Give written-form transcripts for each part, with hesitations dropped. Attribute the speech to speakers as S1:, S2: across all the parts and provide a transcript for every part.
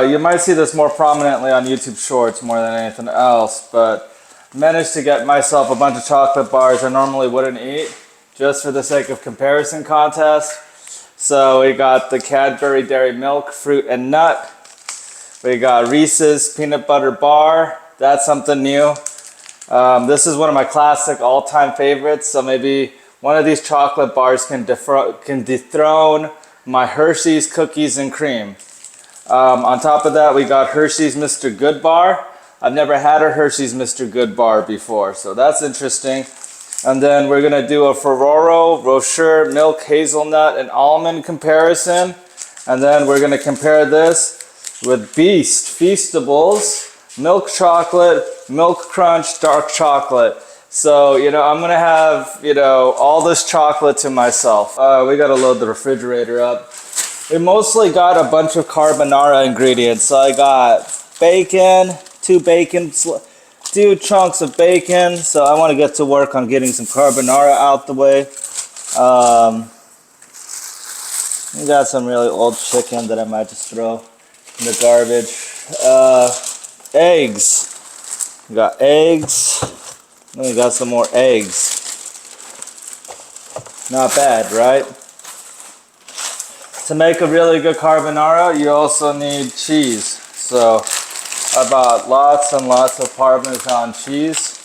S1: you might see this more prominently on YouTube Shorts more than anything else, but managed to get myself a bunch of chocolate bars I normally wouldn't eat, just for the sake of comparison contest. So we got the Cadbury Dairy Milk Fruit and Nut. We got Reese's Peanut Butter Bar. That's something new. This is one of my classic all-time favorites, so maybe one of these chocolate bars can dethrone my Hershey's Cookies and Cream. On top of that, we got Hershey's Mr. Good Bar. I've never had a Hershey's Mr. Good Bar before, so that's interesting. And then we're gonna do a Ferrero Rocher Milk Hazelnut and Almond comparison. And then we're gonna compare this with Feastables, Milk Chocolate, Milk Crunch, Dark Chocolate. So, you know, I'm gonna have, you know, all this chocolate to myself. We gotta load the refrigerator up. We mostly got a bunch of carbonara ingredients. So I got bacon, two chunks of bacon. So I wanna get to work on getting some carbonara out the way. We got some really old chicken that I might just throw in the garbage. Eggs. We got eggs. And we got some more eggs. Not bad, right? To make a really good carbonara, you also need cheese. So I bought lots and lots of Parmesan cheese.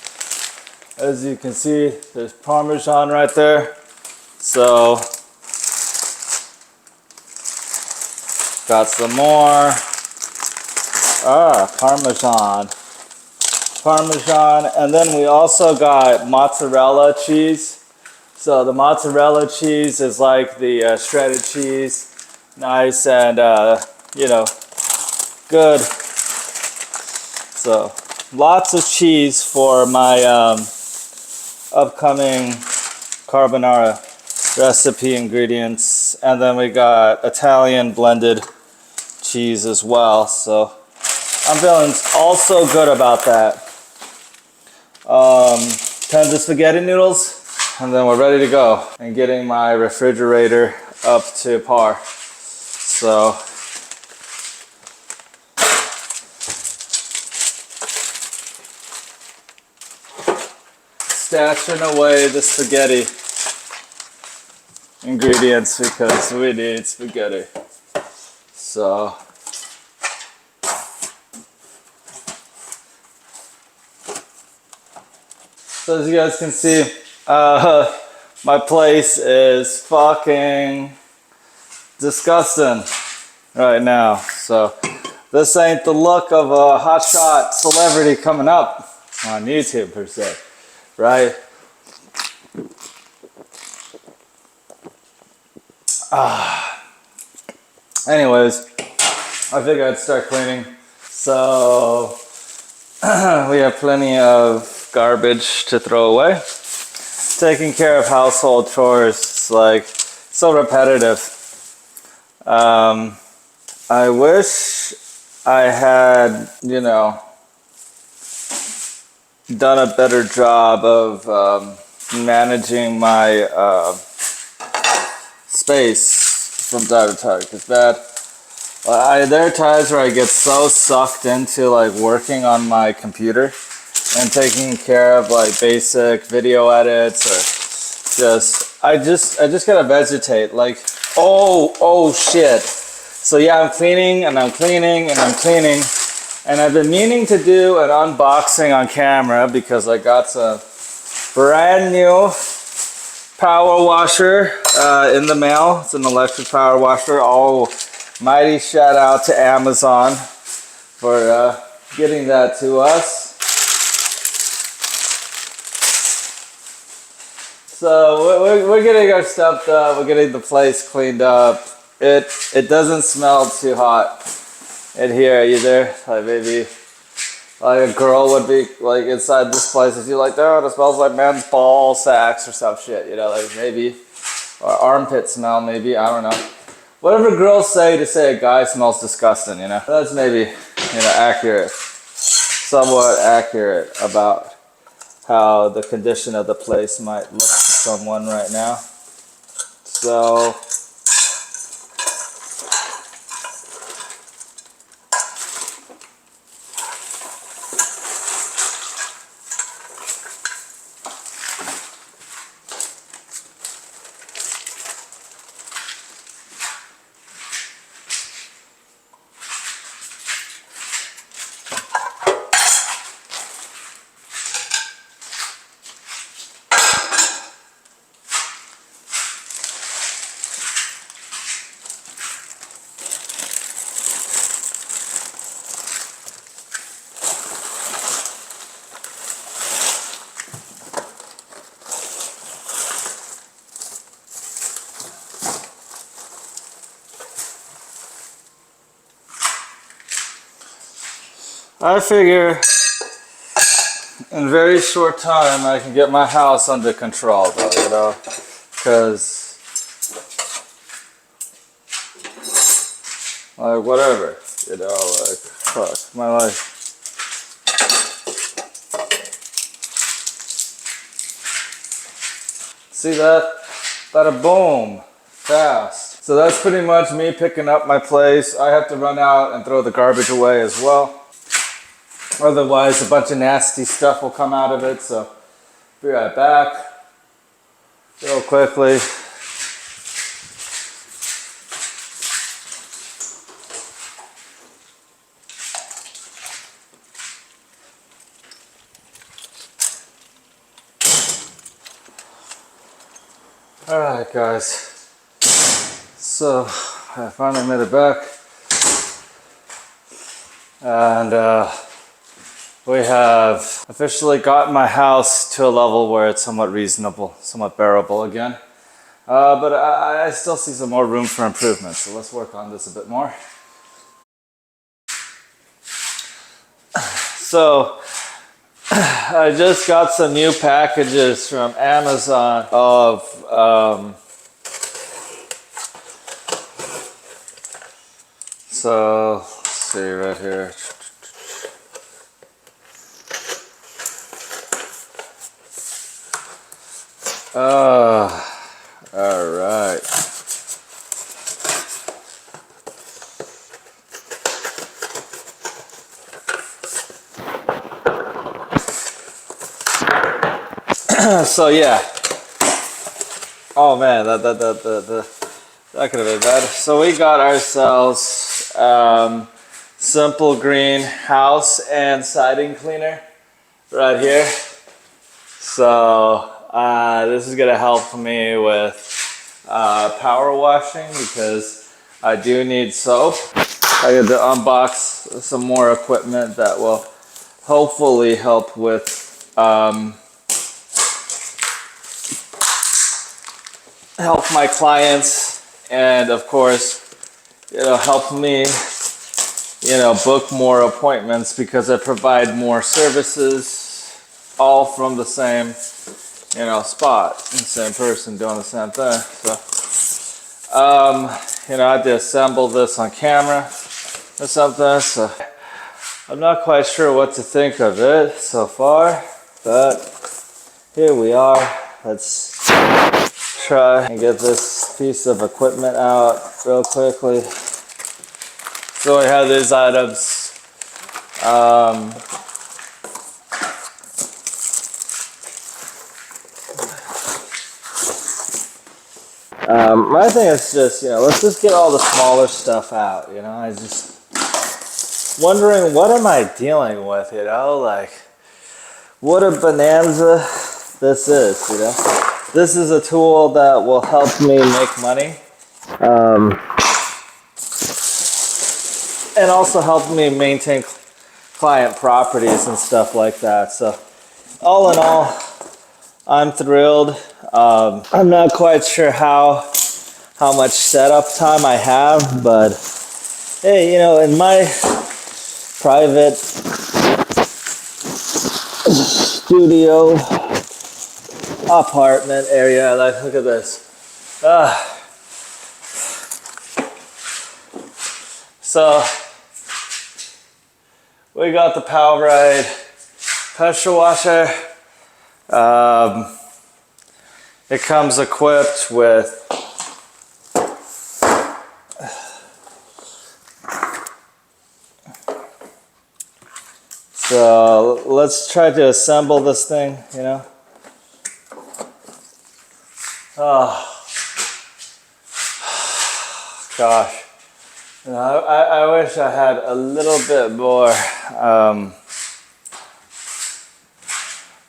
S1: As you can see, there's Parmesan right there. So got some more. Parmesan, and then we also got mozzarella cheese. So the mozzarella cheese is like the shredded cheese, nice and you know, good. So lots of cheese for my upcoming carbonara recipe ingredients, and then we got Italian blended cheese as well. So I'm feeling also good about that. Tons of spaghetti noodles, and then we're ready to go. And getting my refrigerator up to par. So stashing away the spaghetti ingredients because we need spaghetti. So as you guys can see, my place is fucking disgusting right now. So this ain't the look of a hotshot celebrity coming up on YouTube per se, right? Anyways, I figured I'd start cleaning. So we have plenty of garbage to throw away. Taking care of household chores, it's like so repetitive. I wish I had, you know, done a better job of managing my space from time to time, because there are times where I get so sucked into like working on my computer and taking care of like basic video edits, or I just gotta vegetate, like, oh shit. So yeah, I'm cleaning and I'm cleaning and I'm cleaning, and I've been meaning to do an unboxing on camera because I got some brand new power washer in the mail. It's an electric power washer. Oh, mighty shout out to Amazon for getting that to us. So we're getting our stuff done. We're getting the place cleaned up. It doesn't smell too hot in here either. Like maybe like a girl would be like inside this place and she's like, oh, it smells like men's ball sacks or some shit, you know, like maybe, or armpit smell maybe, I don't know. Whatever girls say to say a guy smells disgusting, you know. That's maybe, you know, accurate, somewhat accurate about how the condition of the place might look to someone right now. So I figure in very short time I can get my house under control though, you know, because like whatever, you know, like fuck my life. See that? Bada boom, fast. So that's pretty much me picking up my place. I have to run out and throw the garbage away as well. Otherwise, a bunch of nasty stuff will come out of it. So, be right back. Real quickly. Alright, guys. So, I finally made it back. And, we have officially gotten my house to a level where it's somewhat reasonable, somewhat bearable again. But I still see some more room for improvement, so let's work on this a bit more. So, I just got some new packages from Amazon of so let's see right here. All right. So yeah. Oh man, that could have been bad. So we got ourselves simple green house and siding cleaner right here. So this is gonna help me with power washing because I do need soap. I get to unbox some more equipment that will hopefully help with help my clients, and of course, help me, book more appointments because I provide more services, all from the same, spot, the same person doing the same thing. So, I had to assemble this on camera or something. So, I'm not quite sure what to think of it so far, but here we are. Let's try and get this piece of equipment out real quickly. So I have these items. My thing is just, let's just get all the smaller stuff out, I just wondering what am I dealing with, like what a bonanza this is, This is a tool that will help me make money, and also help me maintain client properties and stuff like that. So, all in all, I'm thrilled. I'm not quite sure how much setup time I have, but hey, in my private studio apartment area, like, look at this. So we got the Powerade pressure washer. It comes equipped with so let's try to assemble this thing, Oh, gosh. I wish I had a little bit more,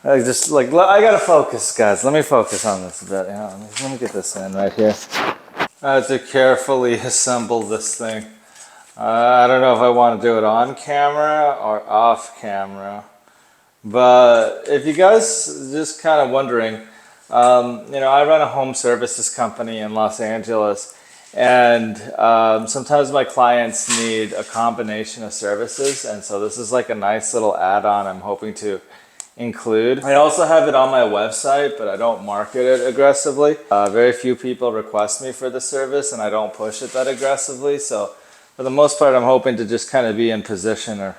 S1: I gotta focus, guys. Let me focus on this a bit. Let me get this in right here. I have to carefully assemble this thing. I don't know if I want to do it on camera or off camera. But if you guys just kind of wondering, I run a home services company in Los Angeles, And sometimes my clients need a combination of services, and so this is like a nice little add-on I'm hoping to include. I also have it on my website, but I don't market it aggressively. Very few people request me for the service, and I don't push it that aggressively. So for the most part, I'm hoping to just kind of be in position, or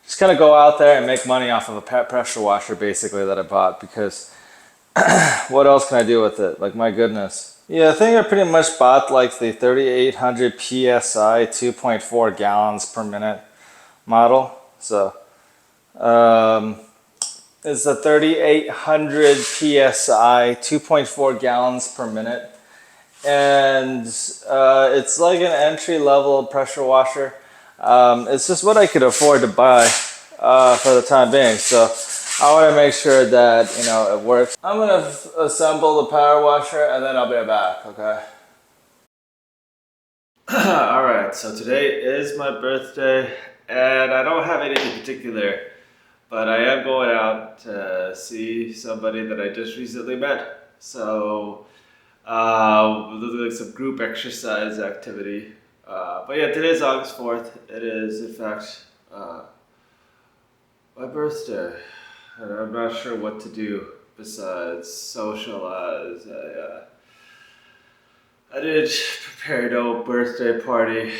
S1: just kind of go out there and make money off of a pet pressure washer basically that I bought, because what else can I do with it? Like, my goodness. Yeah, I think I pretty much bought like the 3800 PSI 2.4 gallons per minute model. So it's a 3800 PSI 2.4 gallons per minute. And it's like an entry level pressure washer. It's just what I could afford to buy for the time being. So I want to make sure that, you know, it works. I'm going to assemble the power washer and then I'll be back, okay? Alright, so today is my birthday and I don't have anything particular, but I am going out to see somebody that I just recently met. So, we'll do like some group exercise activity. But yeah, today's August 4th. It is, in fact, my birthday. And I'm not sure what to do besides socialize. I didn't prepare no birthday party,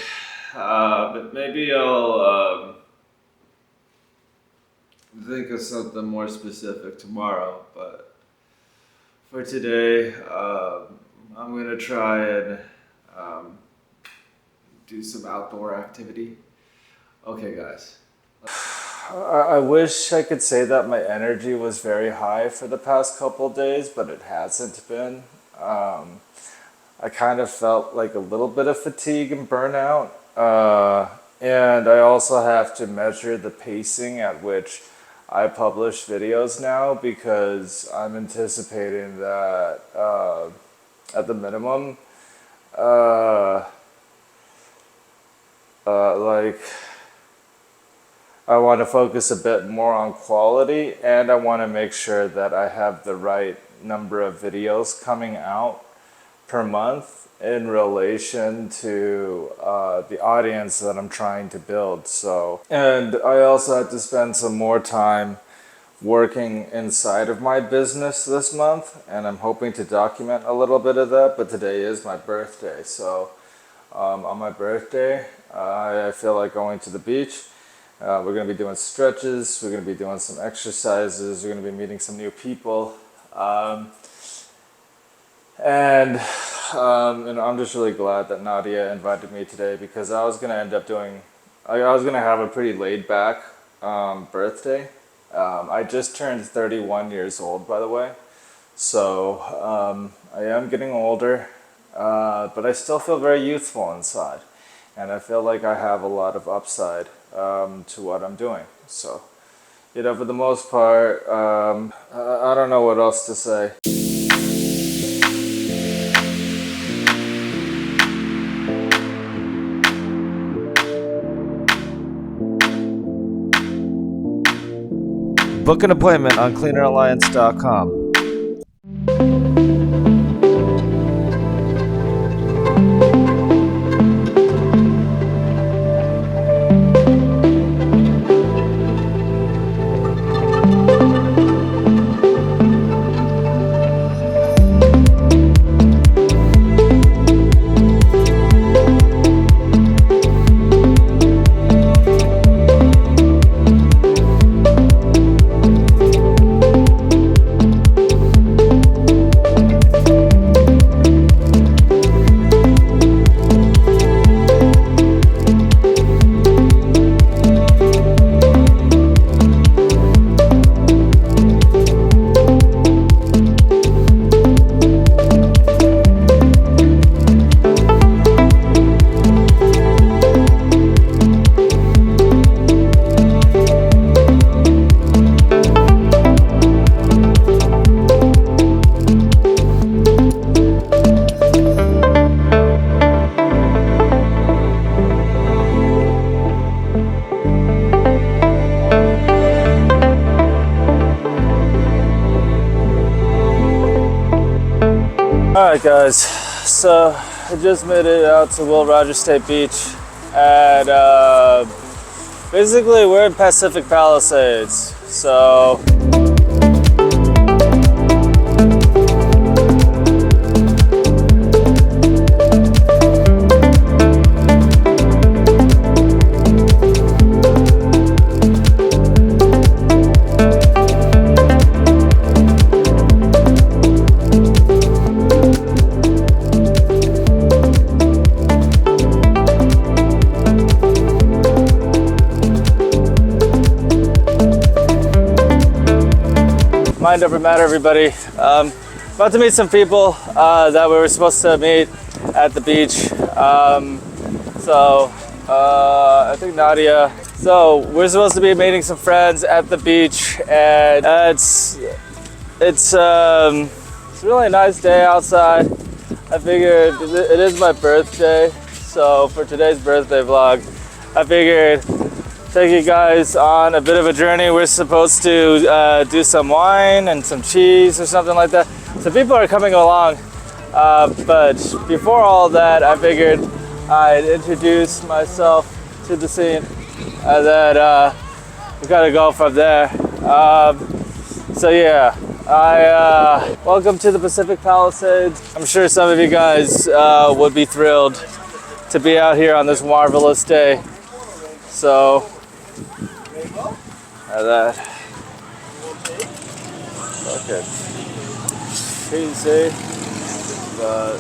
S1: but maybe I'll think of something more specific tomorrow. But for today, I'm gonna try and do some outdoor activity. Okay, guys. I wish I could say that my energy was very high for the past couple days, but it hasn't been. I kind of felt like a little bit of fatigue and burnout. And I also have to measure the pacing at which I publish videos now, because I'm anticipating that at the minimum, like, I want to focus a bit more on quality, and I want to make sure that I have the right number of videos coming out per month in relation to the audience that I'm trying to build. So, and I also had to spend some more time working inside of my business this month, and I'm hoping to document a little bit of that, but today is my birthday. So on my birthday, I feel like going to the beach. We're going to be doing stretches, we're going to be doing some exercises, we're going to be meeting some new people. And I'm just really glad that Nadia invited me today, because I was going to end up doing, I was going to have a pretty laid back birthday. I just turned 31 years old, by the way. So I am getting older, but I still feel very youthful inside. And I feel like I have a lot of upside to what I'm doing. So, you know, for the most part, I don't know what else to say. Book an appointment on cleaneralliance.com. Alright guys, so I just made it out to Will Rogers State Beach, and basically we're in Pacific Palisades, so mind over matter, everybody. About to meet some people that we were supposed to meet at the beach. I think Nadia. So we're supposed to be meeting some friends at the beach, and it's a really nice day outside. I figured it is my birthday, so for today's birthday vlog, I figured take you guys on a bit of a journey. We're supposed to do some wine and some cheese or something like that. So people are coming along, but before all that, I figured I'd introduce myself to the scene, and then we gotta go from there. So yeah, welcome to the Pacific Palisades. I'm sure some of you guys would be thrilled to be out here on this marvelous day. So that okay, easy, but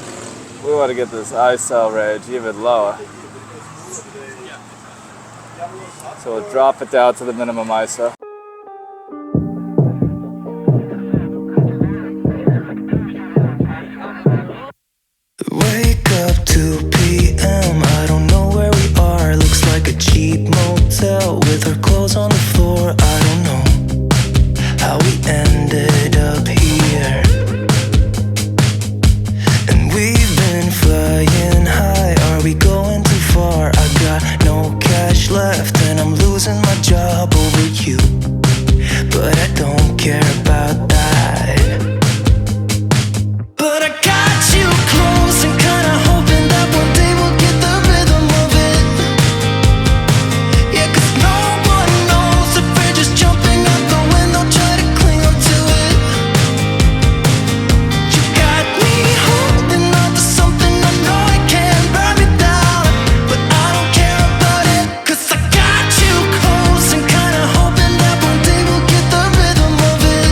S1: we want to get this ISO range even lower, so we'll drop it down to the minimum ISO.
S2: Wake up 2 p.m. I don't know where we are. Looks like a cheap motel with our clothes on the floor. I don't know how we ended up here, and we've been flying high. Are we going too far? I got no cash left and I'm losing my job over you, but I don't care about that. But I got you close and kinda hoping that one day we'll get the rhythm of it. Yeah, 'cause no one knows if we're just jumping out the window, try to cling on to it. You got me holding on to something I know it can burn me down, but I don't care about it, 'cause I got you close and kinda hoping that one day we'll get the rhythm of it.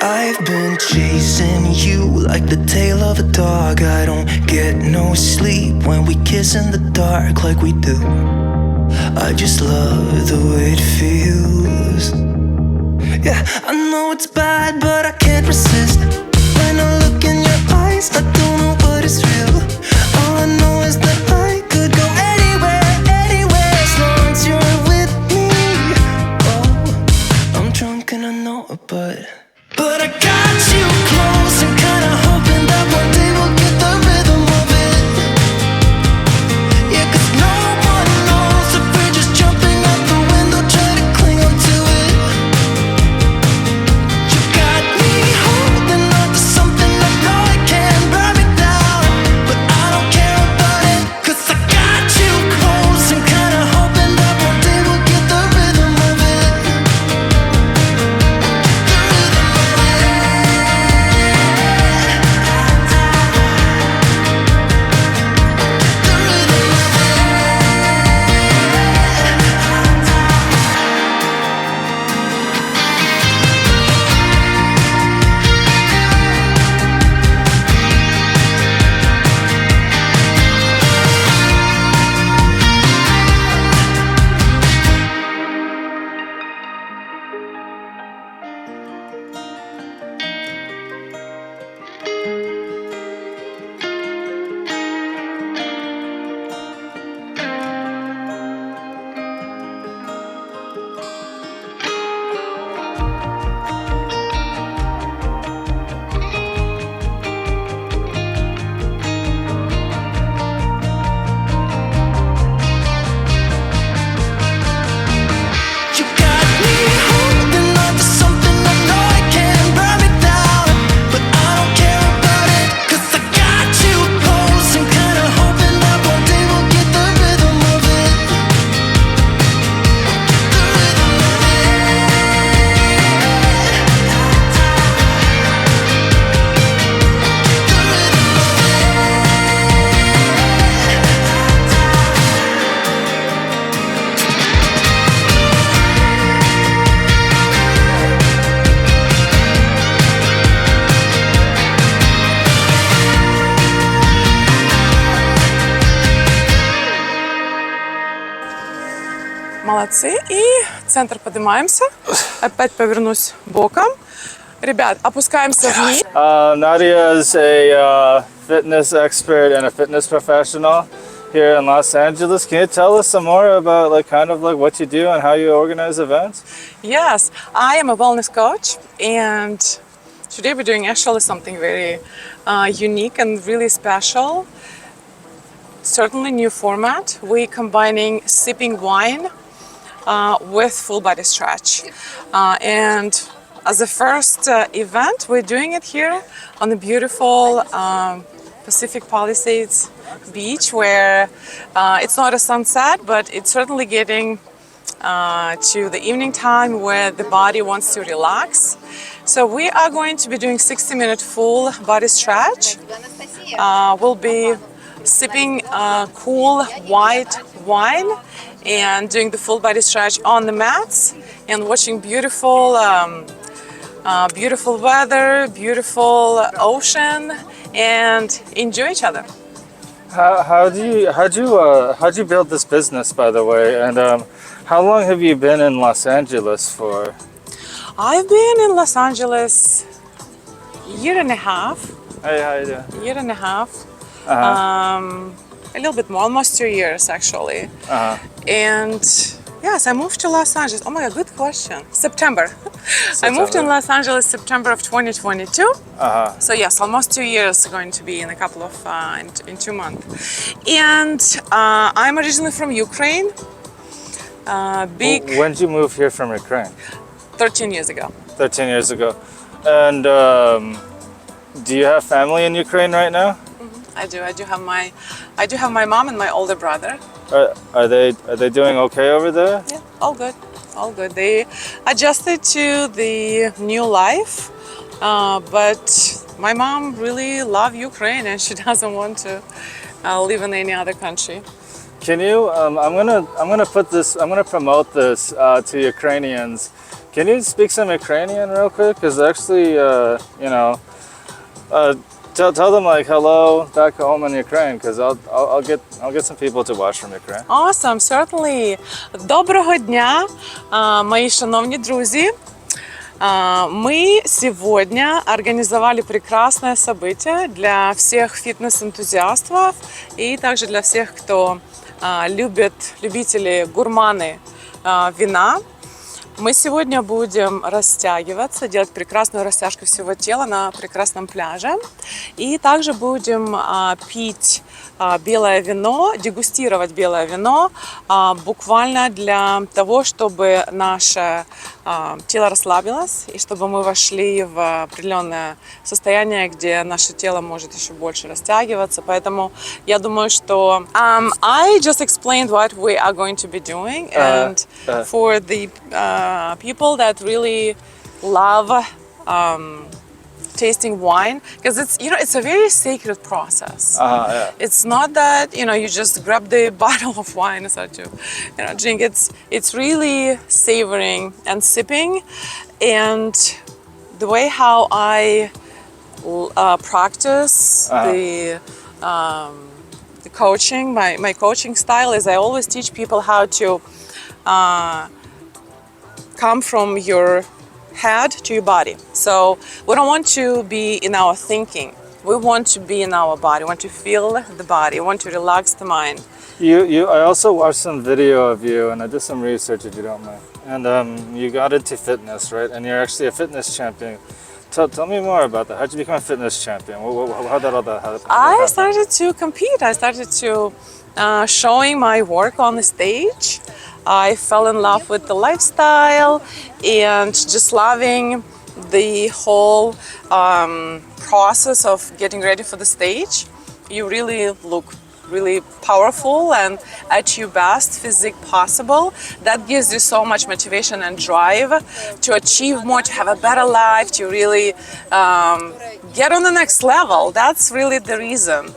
S2: I've been chasing you like the tail of a dog. I don't get no sleep when we kiss in the dark like we do. I just love the way it feels. Yeah, I know it's bad, but I can't resist. When I look in your eyes, I don't know what is real. All I know is that I could go anywhere, anywhere, as long as you're with me. Oh, I'm drunk and I know it, but I got you close and kinda hoping that one day we'll get the rhythm of it. Yeah, 'cause no one knows if we're just jumping out the window, try to cling on to it. You got me holding on to something I know it can burn me
S3: Молодцы. И центр поднимаемся. Опять повернусь боком. Ребят, опускаемся вниз.
S1: Nadia is a fitness expert and a fitness professional here in Los Angeles. Can you tell us some more about what you do and how you organize events?
S3: Yes, I am a wellness coach, and today we're doing actually something very unique and really special. Certainly new format. We're combining sipping wine with full body stretch. And as a first event, we're doing it here on the beautiful Pacific Palisades beach, where it's not a sunset, but it's certainly getting to the evening time where the body wants to relax. So we are going to be doing 60-minute full body stretch. We'll be sipping cool white wine and doing the full body stretch on the mats and watching beautiful weather, beautiful ocean, and enjoy each other.
S1: How'd you build this business, by the way? And how long have you been in Los Angeles for?
S3: I've been in Los Angeles a year and a half.
S1: Hey, how you doing?
S3: Year and a half. A little bit more, almost 2 years actually. And yes, I moved to Los Angeles. Oh my God, good question. September. I moved in Los Angeles September of 2022. So yes, almost 2 years going to be in a couple of in 2 months. And I'm originally from Ukraine.
S1: When did you move here from Ukraine?
S3: 13 years ago.
S1: 13 years ago. And do you have family in Ukraine right now?
S3: I do. I do have my mom and my older brother.
S1: Are they doing okay over there?
S3: Yeah, all good. All good. They adjusted to the new life, but my mom really loves Ukraine and she doesn't want to live in any other country.
S1: Can you? I'm gonna promote this to Ukrainians. Can you speak some Ukrainian real quick? Because actually, tell them like hello back home in Ukraine. Because I'll get some people to watch from Ukraine.
S3: Awesome, certainly. Доброго дня, мои шановні друзі. Мы сегодня организовали прекрасное событие для всех фитнес-энтузиастов и также для всех, кто любители гурманы вина. Мы сегодня будем растягиваться, делать прекрасную растяжку всего тела на прекрасном пляже. И также будем пить белое вино, дегустировать белое вино, буквально для того, чтобы наше тело расслабилось и чтобы мы вошли в определенное состояние, где наше тело может еще больше растягиваться. Поэтому я думаю, что I just explained what we are going to be doing, and for the people that really love tasting wine, because it's a very sacred process. It's not that you just grab the bottle of wine and start to drink. It's really savoring and sipping, and the way how I practice the coaching, my coaching style is I always teach people how to come from your head to your body. So we don't want to be in our thinking. We want to be in our body. We want to feel the body. We want to relax the mind.
S1: I also watched some video of you, and I did some research, if you don't mind. And you got into fitness, right? And you're actually a fitness champion. Tell me more about that. How did you become a fitness champion? How did all that happen?
S3: I started to compete. I started to showing my work on the stage. I fell in love with the lifestyle and just loving the whole process of getting ready for the stage. You really look really powerful and at your best physique possible. That gives you so much motivation and drive to achieve more, to have a better life, to really get on the next level. That's really the reason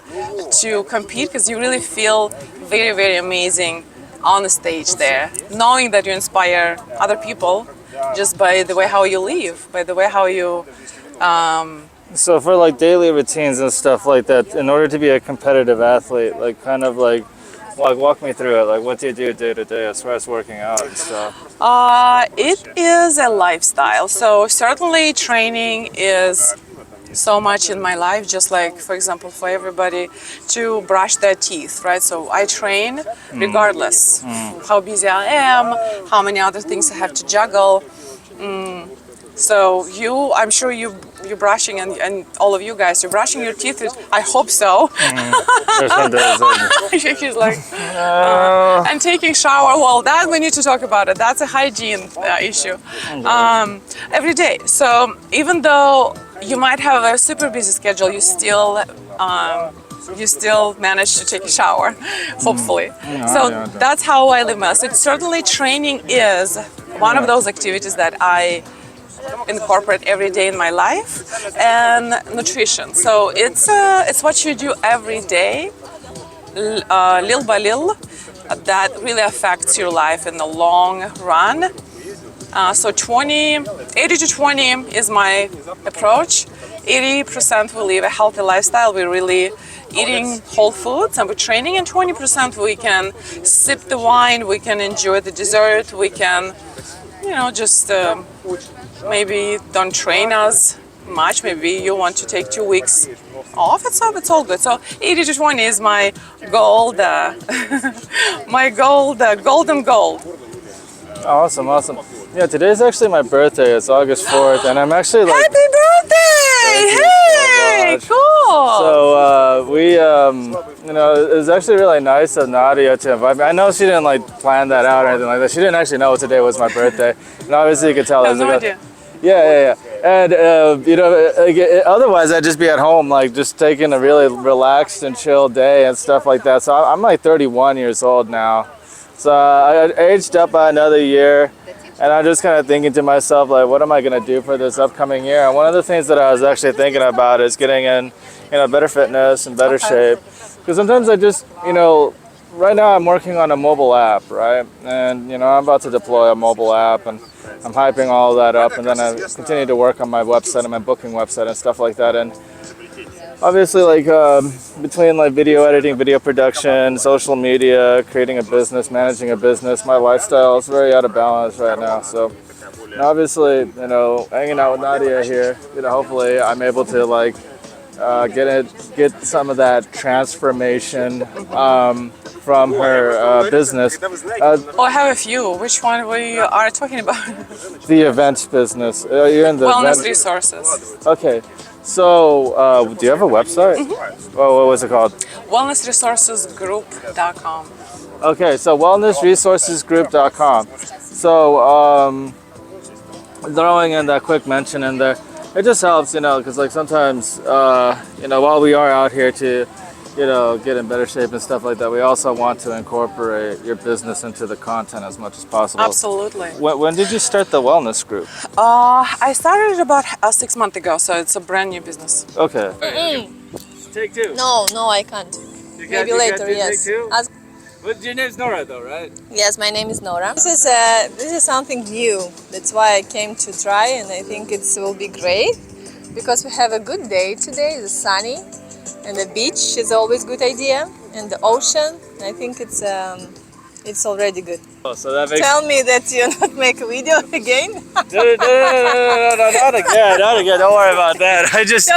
S3: to compete, because you really feel very, very amazing on the stage there, knowing that you inspire other people just by the way how you live, by the way how you
S1: So for daily routines and stuff like that, in order to be a competitive athlete, Like, walk me through it. Like, what do you do day to day as far as working out and stuff?
S3: It is a lifestyle. So certainly training is so much in my life, just like, for example, for everybody to brush their teeth, right? So I train regardless how busy I am, how many other things I have to juggle. So I'm sure you're brushing, and all of you guys, you're brushing your teeth. I hope so.
S1: There's some days like,
S3: He's like, and taking shower. Well, that we need to talk about it. That's a hygiene issue. Every day. So even though you might have a super busy schedule, you still manage to take a shower, hopefully. So that's how I live my life. So certainly training is one of those activities that I incorporate every day in my life, and nutrition. So it's what you do every day, little by little, that really affects your life in the long run. So 80 to 20 is my approach. 80% we live a healthy lifestyle. We're really eating whole foods and we're training, and 20% we can sip the wine, we can enjoy the dessert, we can, just maybe don't train as much. Maybe you want to take 2 weeks off. It's all good. So 80 to 20 is my goal, the golden goal.
S1: awesome. Yeah, today's actually my birthday. It's August 4th, and I'm actually like...
S3: Happy birthday! Hey, cool!
S1: So it was actually really nice of Nadia to invite me. I know she didn't like plan that out or anything like that. She didn't actually know today was my birthday, and obviously you could tell.
S3: I have no idea.
S1: Yeah. And otherwise I'd just be at home, like just taking a really relaxed and chill day and stuff like that. So I'm like 31 years old now. So I aged up by another year, and I'm just kind of thinking to myself, like, what am I going to do for this upcoming year? And one of the things that I was actually thinking about is getting in, better fitness and better shape. Because sometimes I just, right now I'm working on a mobile app, right? And, I'm about to deploy a mobile app, and I'm hyping all that up. And then I continue to work on my website and my booking website and stuff like that. And obviously, like, between like video editing, video production, social media, creating a business, managing a business, my lifestyle is very out of balance right now. So obviously, hanging out with Nadia here, hopefully I'm able to like get some of that transformation from her business.
S3: I have a few. Which one we are talking about?
S1: The events business. You're in the
S3: Wellness
S1: event-
S3: resources.
S1: Okay. So, do you have a website? Oh, what was it called?
S3: Wellnessresourcesgroup.com.
S1: Okay, so wellnessresourcesgroup.com. So, throwing in that quick mention in there, it just helps, because like sometimes, while we are out here to, get in better shape and stuff like that, we also want to incorporate your business into the content as much as possible.
S3: Absolutely.
S1: When did you start the wellness group?
S3: I started about 6 months ago, so it's a brand new business.
S1: Okay. Take two.
S4: No, I can't. Maybe later, yes. Ask.
S1: But your name's Nora, though, right?
S4: Yes, my name is Nora. This is something new. That's why I came to try, and I think it will be great because we have a good day today. It's sunny, and the beach is always a good idea, and the ocean. I think it's already good.
S1: Oh, so that makes...
S4: Tell me that you not make a video again.
S1: No, not again. Don't worry about that. I just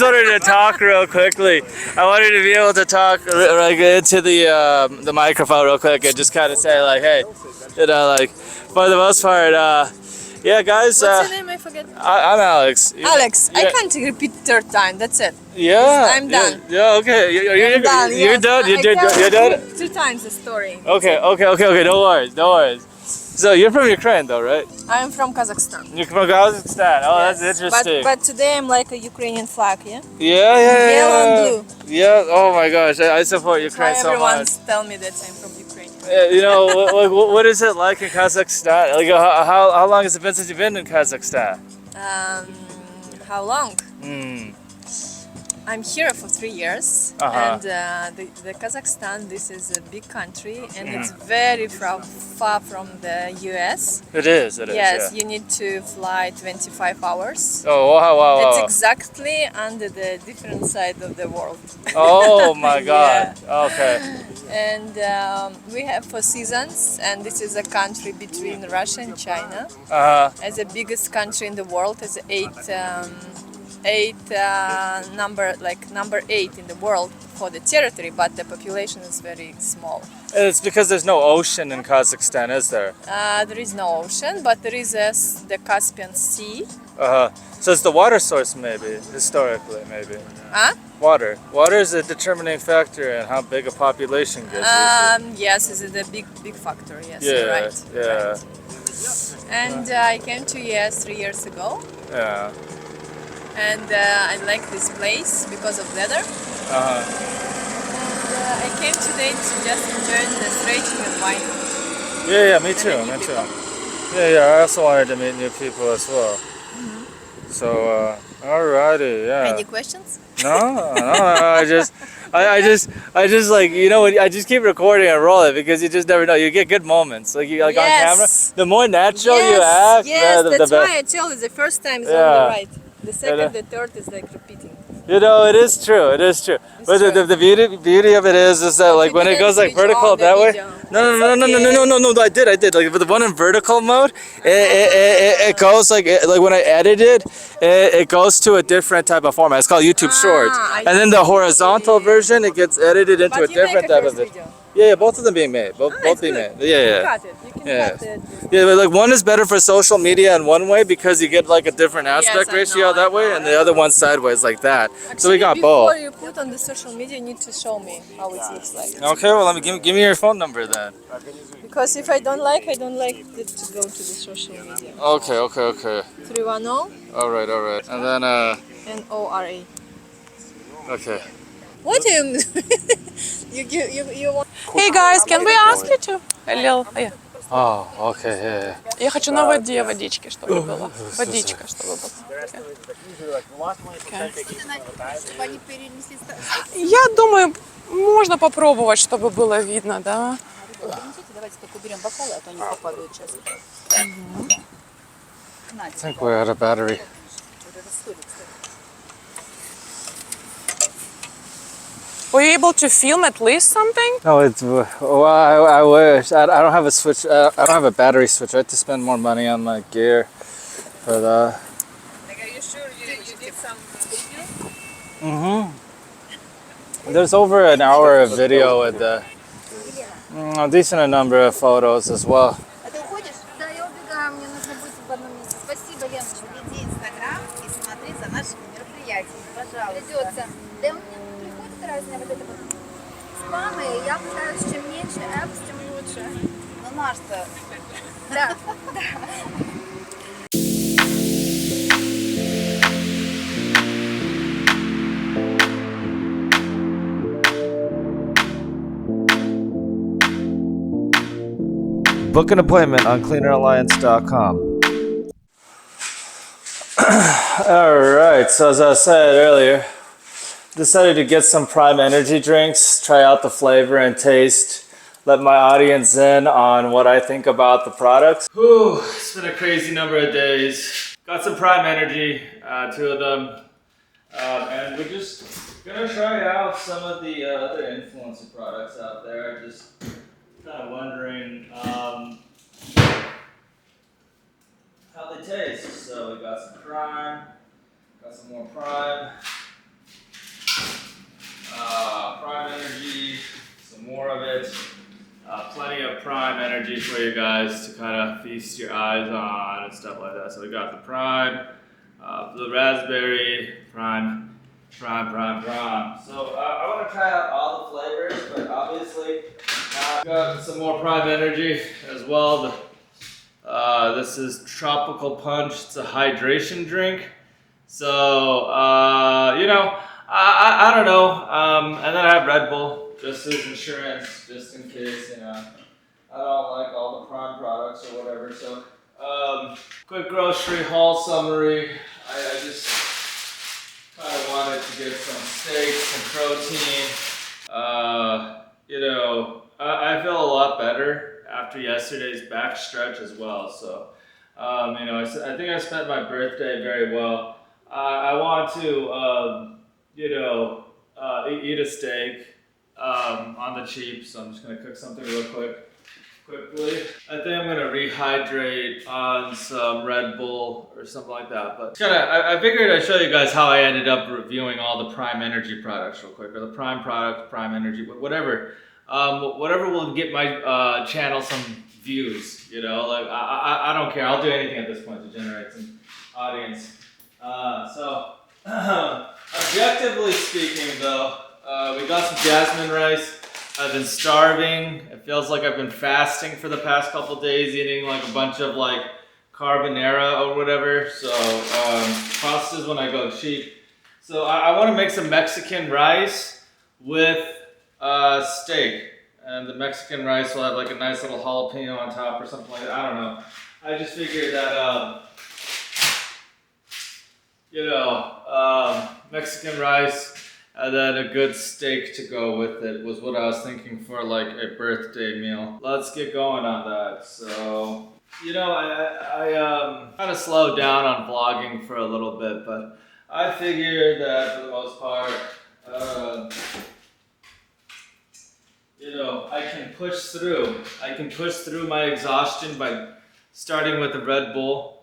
S1: wanted to talk real quickly. I wanted to be able to talk like into the microphone real quick and just kind of say like, hey, like for the most part, yeah, guys.
S4: What's your name? I forget.
S1: I'm Alex.
S4: Alex,
S1: Yeah.
S4: I can't repeat third time. That's it.
S1: Yeah.
S4: I'm done.
S1: Yeah. Okay. You're
S4: done.
S1: You're
S4: Yes.
S1: done.
S4: I
S1: You're
S4: tell
S1: done.
S4: 2 times the story.
S1: Okay. No worries. So you're from Ukraine, though, right?
S4: I'm from Kazakhstan.
S1: You're from Kazakhstan. Oh,
S4: Yes.
S1: that's interesting.
S4: But today I'm like a Ukrainian flag, yeah?
S1: Yeah.
S4: Yellow and blue.
S1: Yeah. Oh my gosh, I support Ukraine
S4: Why
S1: so
S4: everyone
S1: much.
S4: tell me that I'm from Ukraine.
S1: What is it like in Kazakhstan? Like, how long has it been since you've been in Kazakhstan?
S4: How long? I'm here for 3 years, and the Kazakhstan. This is a big country, and it's very far from the U.S.
S1: It is. It is.
S4: Yes,
S1: Yeah.
S4: you need to fly 25 hours.
S1: Oh wow! Wow!
S4: It's
S1: Wow!
S4: exactly under the different side of the world.
S1: Oh my God! Okay.
S4: And we have 4 seasons, and this is a country between Russia and China. As the biggest country in the world, as number 8 in the world for the territory, but the population is very small.
S1: It's because there's no ocean in Kazakhstan, is there?
S4: There is no ocean, but there is the Caspian Sea.
S1: So it's the water source, maybe historically, maybe.
S4: Huh?
S1: Water. Water is a determining factor in how big a population gets.
S4: Yes, it's a big factor. Yes,
S1: Yeah.
S4: you're right.
S1: Yeah.
S4: Right. And I came to US 3 years ago,
S1: Yeah.
S4: and I like this place because of weather. And I came today to just enjoy the stretching and wine.
S1: Yeah. Me too.
S4: meet
S1: Me
S4: new
S1: too.
S4: people.
S1: Yeah. I also wanted to meet new people as well. So, alrighty. Yeah.
S4: Any questions?
S1: No. I just like, you know, I just keep recording and roll it because you just never know. You get good moments, like you on camera.
S4: Yes.
S1: The more natural you
S4: Yes,
S1: act,
S4: yes,
S1: the
S4: that's
S1: better.
S4: why I tell you the first time is
S1: Yeah.
S4: on the right. The second, the third is like repeating.
S1: You know, it is true. It is true. But
S4: true.
S1: the beauty of it is that like
S4: you
S1: when it
S4: didn't
S1: goes like
S4: switch
S1: vertical
S4: on the
S1: that way.
S4: video.
S1: No. I did. Like with the one in vertical mode, it goes like when I edit it, it goes to a different type of format. It's called YouTube Shorts.
S4: I
S1: And then the horizontal version, it gets edited into
S4: But
S1: a
S4: you make
S1: different
S4: a
S1: type
S4: first
S1: of it.
S4: video.
S1: Yeah, both of them being made. Both
S4: it's
S1: being
S4: good.
S1: made. Yeah.
S4: Cut it. You can
S1: Yeah.
S4: cut it.
S1: Yeah, but like one is better for social media in one way because you get like a different aspect
S4: I
S1: ratio
S4: know,
S1: that
S4: I
S1: way,
S4: know.
S1: and the other one sideways like that. So we got
S4: Before
S1: both.
S4: you put on the social media, you need to show me how it looks like.
S1: Okay, well, let me give me your phone number then.
S4: Because if I don't like it to go to the social media.
S1: Okay.
S4: 310
S1: All right. And then
S4: NORA.
S1: okay.
S4: What do you you want?
S3: Hey guys, can we ask you to a little? Yeah.
S1: Oh, okay. Yeah.
S3: Я хочу на воде водички, чтобы было. Водичка, чтобы была. Я думаю, можно попробовать, чтобы было видно, да?
S5: Давайте только уберем бокалы, а то они попадают сейчас.
S1: I think we're out of battery.
S3: Were you able to film at least something?
S1: No, it's. Well, I wish. I don't have a switch. I don't have a battery switch. I have to spend more money on my gear for that.
S4: Are you sure you did some video?
S1: There's over an hour of video with a decent number of photos as well.
S5: А ты уходишь? Да, я убегаю, мне нужно быть в одном месте. Спасибо, Леночка. Веди Инстаграм и смотри за нашими мероприятиями, пожалуйста. Придется. Да у меня приходит разные вот это вот спамы, и я пытаюсь, чем меньше apps, тем лучше. Ну наш-то. Да.
S1: Book an appointment on cleaneralliance.com. Alright, so as I said earlier, decided to get some Prime Energy drinks, try out the flavor and taste, let my audience in on what I think about the products. Whew, it's been a crazy number of days. Got some Prime Energy, 2 of them, and we're just gonna try out some of the other influencer products out there. Just kind of wondering how they taste. So we got some Prime, got some more Prime, Prime Energy, some more of it. Plenty of Prime Energy for you guys to kind of feast your eyes on and stuff like that. So we got the Prime, Blue Raspberry, Prime. So I want to try out all the flavors, but obviously I've got some more Prime Energy as well. This is Tropical Punch. It's a hydration drink. So, you know, I don't know. And then I have Red Bull, just as insurance, just in case, you know. I don't like all the Prime products or whatever. So, quick grocery haul summary. I just kind of wanted to get some steak, some protein. I feel a lot better after yesterday's back stretch as well. So, I think I spent my birthday very well. I want to, eat a steak on the cheap. So I'm just gonna cook something real quickly. I think I'm gonna rehydrate on some Red Bull or something like that. But I figured I'd show you guys how I ended up reviewing all the Prime Energy products real quick, or the Prime product, Prime Energy, whatever. Whatever will get my channel some views. I don't care. I'll do anything at this point to generate some audience. Objectively speaking, though, we got some jasmine rice. I've been starving. It feels like I've been fasting for the past couple days, eating like a bunch of like carbonara or whatever. So pasta's when I go cheap. So I want to make some Mexican rice with steak, and the Mexican rice will have like a nice little jalapeno on top or something like that. I don't know. I just figured that Mexican rice and then a good steak to go with it was what I was thinking for like a birthday meal. Let's get going on that. So, I kind of slowed down on vlogging for a little bit, but I figured that for the most part, I can push through. I can push through my exhaustion by starting with the Red Bull.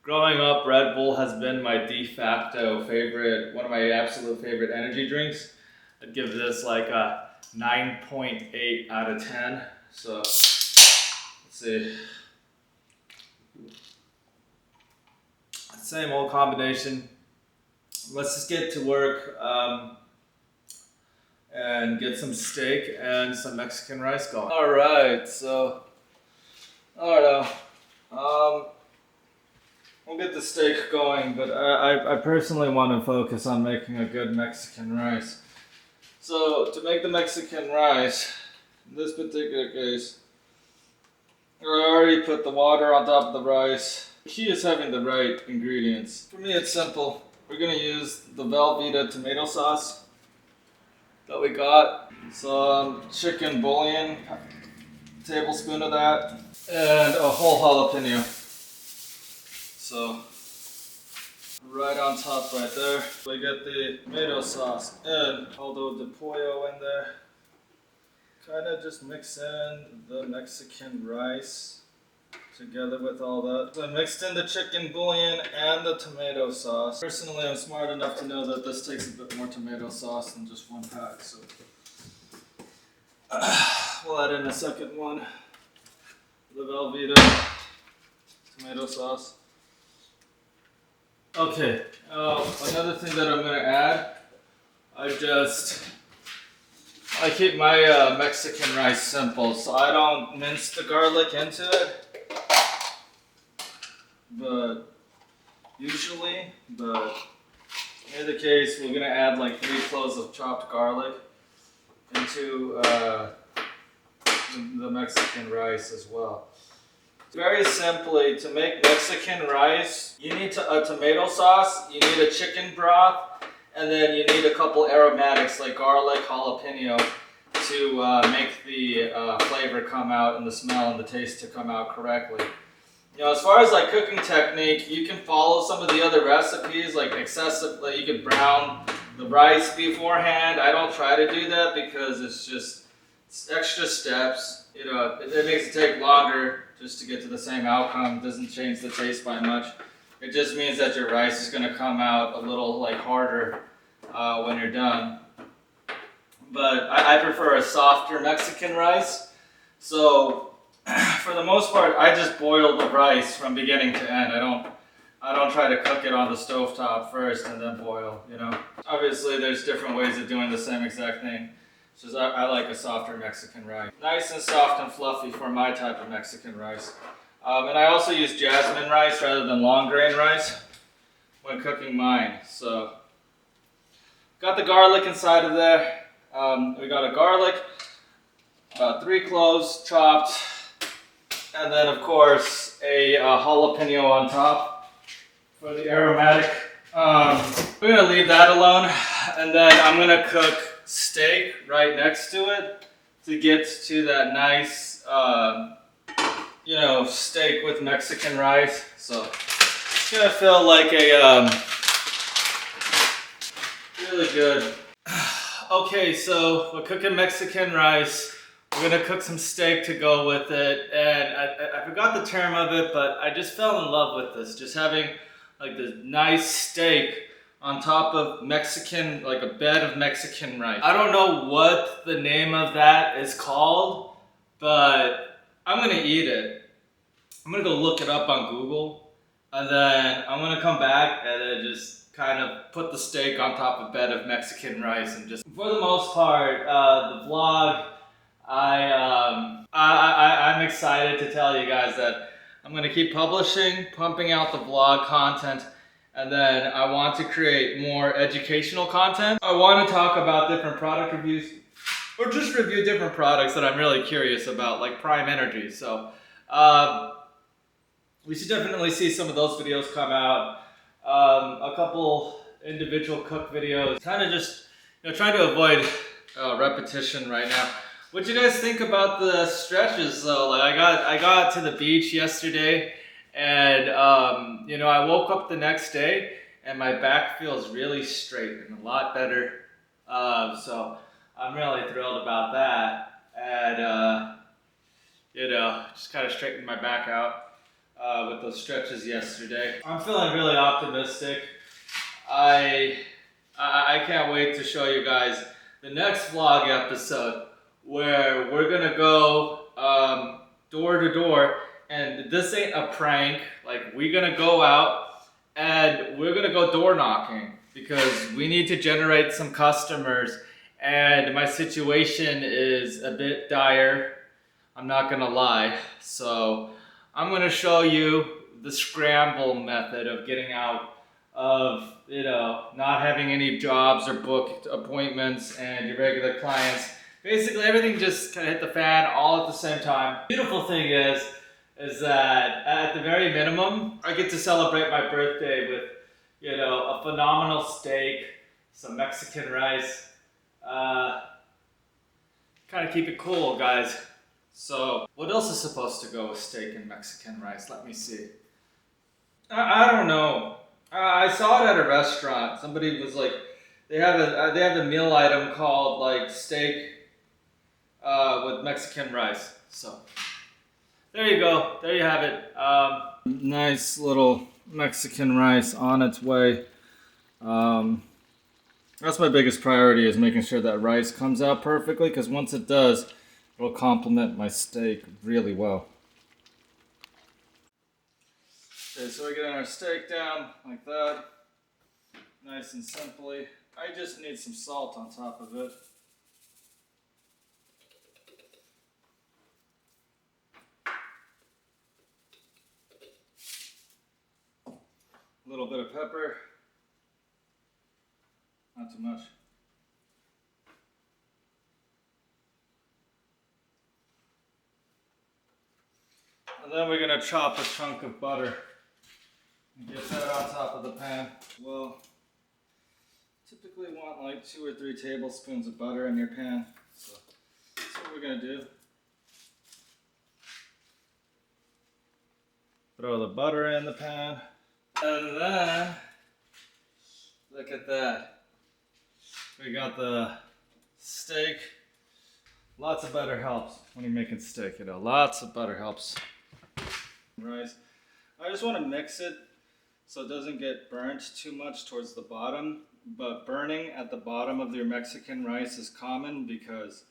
S1: Growing up, Red Bull has been my de facto favorite, one of my absolute favorite energy drinks. I'd give this like a 9.8 out of 10. So, let's see. Same old combination. Let's just get to work and get some steak and some Mexican rice going. All right, so, I don't know. We'll get the steak going, but I personally want to focus on making a good Mexican rice. So, to make the Mexican rice, in this particular case, I already put the water on top of the rice. The key is having the right ingredients. For me, it's simple. We're going to use the Velveeta tomato sauce that we got. Some chicken bouillon, a tablespoon of that, and a whole jalapeno. So, right on top right there, we get the tomato sauce and although the pollo in there. Kind of just mix in the Mexican rice together with all that. So I mixed in the chicken bouillon and the tomato sauce. Personally, I'm smart enough to know that this takes a bit more tomato sauce than just one pack. So we'll add in a second one, the Velveeta tomato sauce. Okay, another thing that I'm going to add, I keep my Mexican rice simple, so I don't mince the garlic into it, but in the case, we're going to add like 3 cloves of chopped garlic into the Mexican rice as well. Very simply, to make Mexican rice, you need a tomato sauce, you need a chicken broth, and then you need a couple aromatics like garlic, jalapeno to make the flavor come out and the smell and the taste to come out correctly. As far as like cooking technique, you can follow some of the other recipes like excessively. You could brown the rice beforehand. I don't try to do that because it's extra steps. It makes it take longer just to get to the same outcome. It doesn't change the taste by much. It just means that your rice is going to come out a little like harder when you're done. But I prefer a softer Mexican rice. So for the most part, I just boil the rice from beginning to end. I don't try to cook it on the stovetop first and then boil, Obviously, there's different ways of doing the same exact thing. It's just I like a softer Mexican rice. Nice and soft and fluffy for my type of Mexican rice. And I also use jasmine rice rather than long grain rice when cooking mine. So, got the garlic inside of there. We got a garlic, about 3 cloves chopped, and then of course a jalapeno on top for the aromatic We're gonna leave that alone, and then I'm gonna cook steak right next to it to get to that nice, you know, steak with Mexican rice. So it's gonna feel like a really good. Okay, so we're cooking Mexican rice. We're gonna cook some steak to go with it, and I forgot the term of it, but I just fell in love with this. Just having like this nice steak on top of Mexican, like a bed of Mexican rice. I don't know what the name of that is called, but I'm gonna eat it. I'm gonna go look it up on Google, and then I'm gonna come back and then just kind of put the steak on top of a bed of Mexican rice, and just, for the most part, the vlog, I'm excited to tell you guys that I'm gonna keep pumping out the vlog content, and then I want to create more educational content. I want to talk about different product reviews, or just review different products that I'm really curious about, like Prime Energy. So we should definitely see some of those videos come out. A couple individual cook videos. Kind of just, you know, trying to avoid repetition right now. What do you guys think about the stretches though? Like I got to the beach yesterday, and you know, I woke up the next day and my back feels really straight and a lot better. So I'm really thrilled about that, and you know, just kind of straightened my back out with those stretches yesterday. I'm feeling really optimistic. I can't wait to show you guys the next vlog episode, where we're gonna go door to door, and this ain't a prank. Like, we're gonna go out and we're gonna go door knocking because we need to generate some customers, and my situation is a bit dire, I'm not gonna lie. So I'm gonna show you the scramble method of getting out of, you know, not having any jobs or booked appointments and your regular clients. Basically everything just kind of hit the fan all at the same time. Beautiful thing is that at the very minimum, I get to celebrate my birthday with, you know, a phenomenal steak, some Mexican rice, kind of keep it cool, guys. So what else is supposed to go with steak and Mexican rice? Let me see. I don't know. I saw it at a restaurant. Somebody was like, they have a meal item called like steak with Mexican rice. So there you go. There you have it. Nice little Mexican rice on its way. That's my biggest priority, is making sure that rice comes out perfectly, because once it does, it'll complement my steak really well. Okay, so we're getting our steak down like that, nice and simply. I just need some salt on top of it. A little bit of pepper, not too much. And then we're gonna chop a chunk of butter and get that on top of the pan. Well, typically want like 2 or 3 tablespoons of butter in your pan. So that's what we're gonna do. Throw the butter in the pan. And then, look at that. We got the steak. Lots of butter helps when you're making steak, you know. Lots of butter helps. Rice. I just want to mix it so it doesn't get burnt too much towards the bottom. But burning at the bottom of your Mexican rice is common because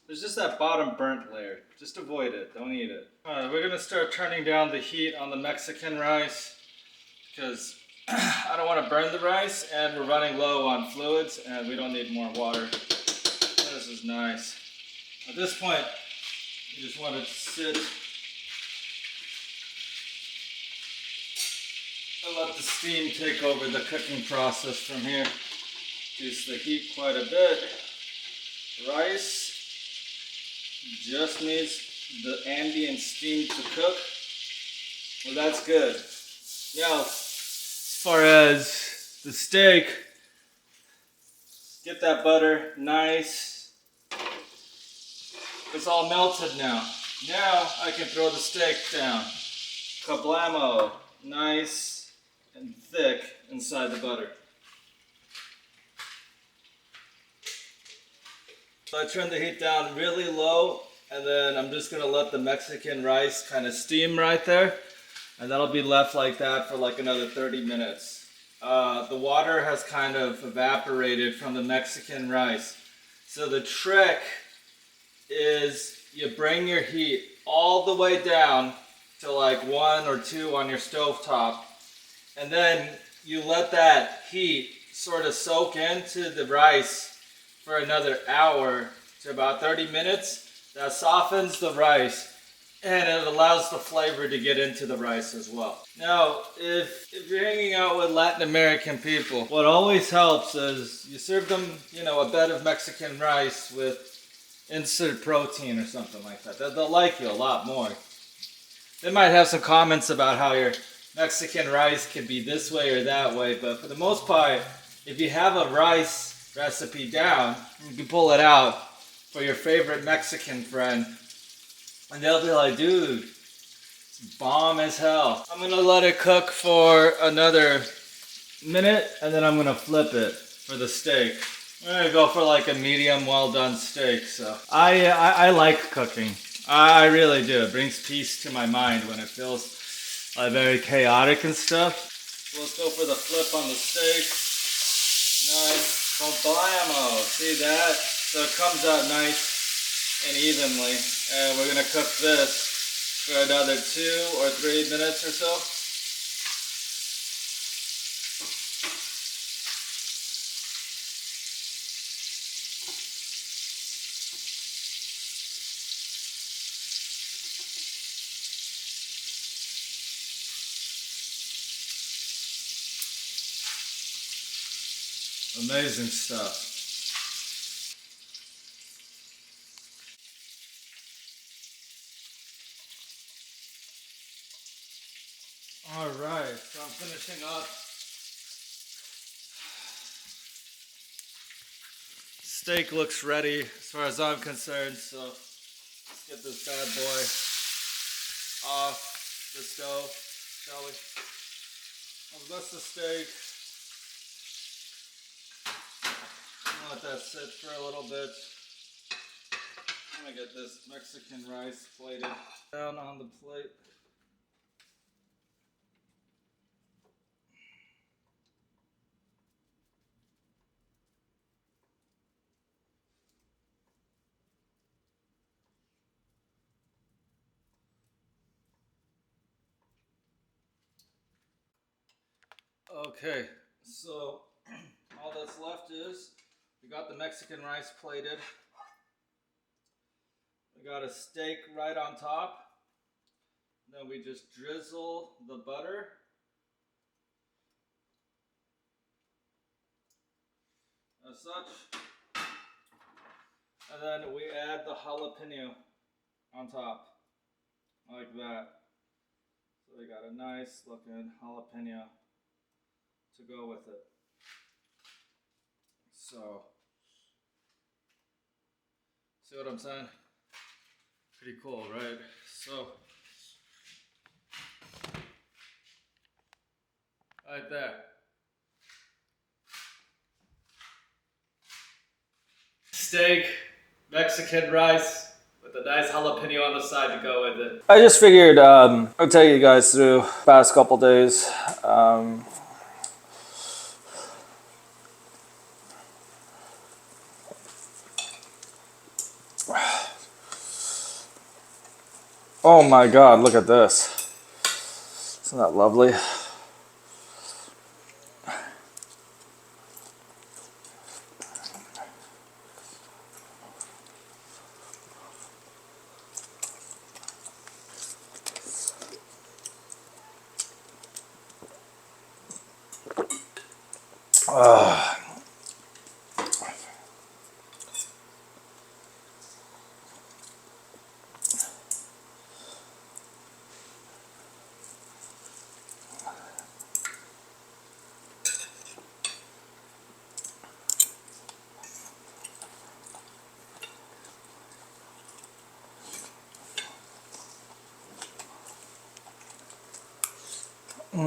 S1: there's just that bottom burnt layer. Just avoid it. Don't eat it. Alright, we're going to start turning down the heat on the Mexican rice because I don't want to burn the rice, and we're running low on fluids and we don't need more water. This is nice. At this point, you just want it to sit and let the steam take over the cooking process from here. Reduce the heat quite a bit. Rice just needs the ambient steam to cook. Well, that's good. Now, as far as the steak, Get that butter nice. It's all melted now. Now I can throw the steak down. Kablamo. Nice and thick inside the butter. So I turn the heat down really low, and then I'm just gonna let the Mexican rice kind of steam right there, and that'll be left like that for like another 30 minutes. The water has kind of evaporated from the Mexican rice. So the trick is you bring your heat all the way down to like 1 or 2 on your stovetop, and then you let that heat sort of soak into the rice for another hour to about 30 minutes. That softens the rice and it allows the flavor to get into the rice as well. Now, if you're hanging out with Latin American people, what always helps is you serve them, you know, a bed of Mexican rice with instant protein or something like that. They'll like you a lot more. They might have some comments about how your Mexican rice can be this way or that way, but for the most part, if you have a rice recipe down, you can pull it out for your favorite Mexican friend, and they'll be like, dude, it's bomb as hell. I'm gonna let it cook for another minute, and then I'm gonna flip it for the steak. I'm gonna go for like a medium well done steak. So I like cooking. I really do. It brings peace to my mind when it feels very chaotic and stuff. So let's go for the flip on the steak. Nice. Complamo. See that? So it comes out nice and evenly. And we're gonna cook this for another 2 or 3 minutes or so. Amazing stuff. All right, so I'm finishing up. Steak looks ready as far as I'm concerned, so let's get this bad boy off the stove, shall we? I'll dust the steak. Let that sit for a little bit. I'm gonna get this Mexican rice plated down on the plate. Okay, so all that's left is we got the Mexican rice plated. We got a steak right on top. Then we just drizzle the butter. As such. And then we add the jalapeno on top. Like that. So we got a nice looking jalapeno to go with it. So, see what I'm saying? Pretty cool, right? So, right there. Steak, Mexican rice, with a nice jalapeno on the side to go with it. I just figured I'll take you guys through the past couple days. Oh my God, look at this. Isn't that lovely? So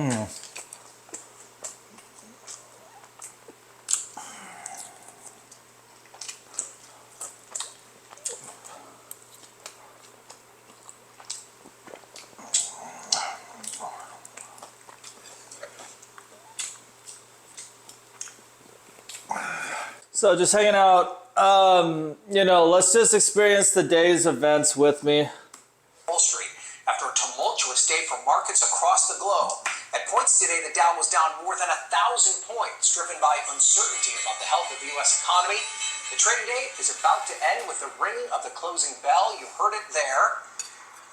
S1: just hanging out. Let's just experience the day's events with me.
S6: Wall Street after a tumultuous day for markets across the globe. At points today, the Dow was down more than 1,000 points, driven by uncertainty about the health of the U.S. economy. The trading day is about to end with the ringing of the closing bell. You heard it there.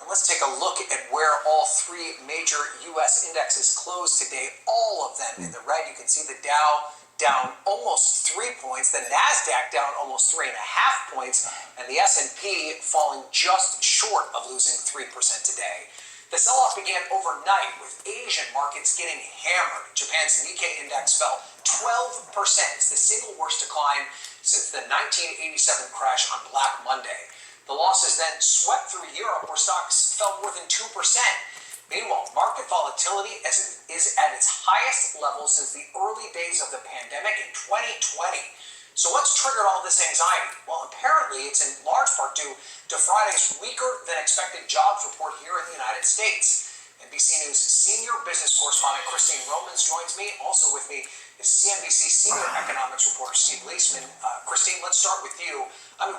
S6: And let's take a look at where all three major U.S. indexes closed today, all of them in the red. You can see the Dow down almost 3 points, the NASDAQ down almost 3.5 points, and the S&P falling just short of losing 3% today. The sell-off began overnight with Asian markets getting hammered. Japan's Nikkei index fell 12%. It's the single worst decline since the 1987 crash on Black Monday. The losses then swept through Europe, where stocks fell more than 2%. Meanwhile, market volatility is at its highest level since the early days of the pandemic in 2020. So what's triggered all this anxiety? Well, apparently it's in large part due to Friday's weaker than expected jobs report here in the United States. NBC News senior business correspondent Christine Romans joins me. Also with me is CNBC senior economics reporter Steve Leisman. Christine, let's start with you.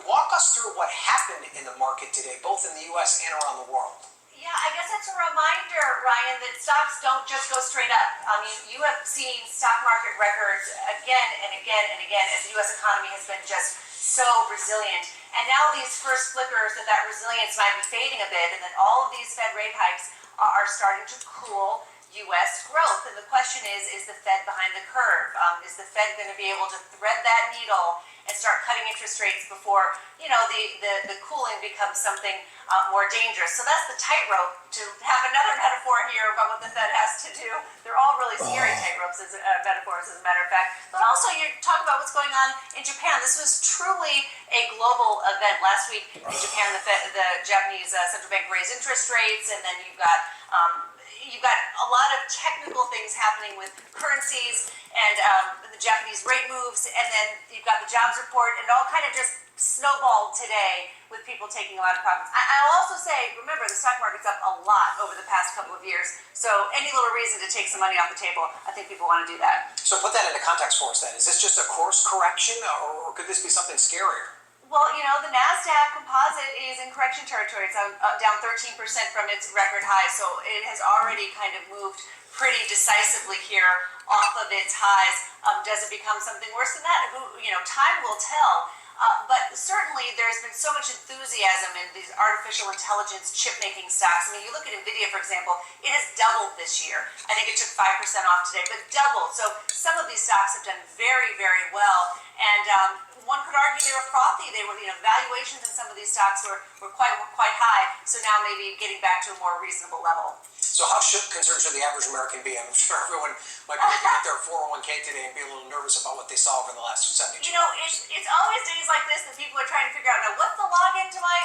S6: Walk us through what happened in the market today, both in the U.S. and around the world.
S7: Yeah, I guess it's a reminder, Ryan, that stocks don't just go straight up. You have seen stock market records again and again and again as the U.S. economy has been just so resilient. And now these first flickers that resilience might be fading a bit, and that all of these Fed rate hikes are starting to cool U.S. growth. And the question is the Fed behind the curve? Is the Fed going to be able to thread that needle and start cutting interest rates before, the cooling becomes something more dangerous? So that's the tightrope, to have another metaphor here about what the Fed has to do. They're all really scary tightropes as metaphors, as a matter of fact. But also, you talk about what's going on in Japan. This was truly a global event. Last week in Japan, the Japanese central bank raised interest rates, and then you've got a lot of technical things happening with currencies and the Japanese rate moves, and then you've got the jobs report, and it all kind of just snowballed today with people taking a lot of profits. I'll also say, remember, the stock market's up a lot over the past couple of years, so any little reason to take some money off the table, I think people want to do that.
S6: So put that into context for us then. Is this just a course correction, or could this be something scarier?
S7: Well, the NASDAQ composite is in correction territory. It's down 13% from its record high, so it has already kind of moved pretty decisively here off of its highs. Does it become something worse than that? Time will tell. But certainly there's been so much enthusiasm in these artificial intelligence chip-making stocks. You look at NVIDIA, for example, it has doubled this year. I think it took 5% off today, but doubled. So some of these stocks have done very, very well. And one could argue they were frothy. They were, valuations in some of these stocks were quite high. So now maybe getting back to a more reasonable level.
S6: So how concerned should the average American be? I'm sure everyone might be looking at their 401k today and be a little nervous about what they saw over the last 72 hours.
S7: It's always days like this that people are trying to figure out, now what's the login to my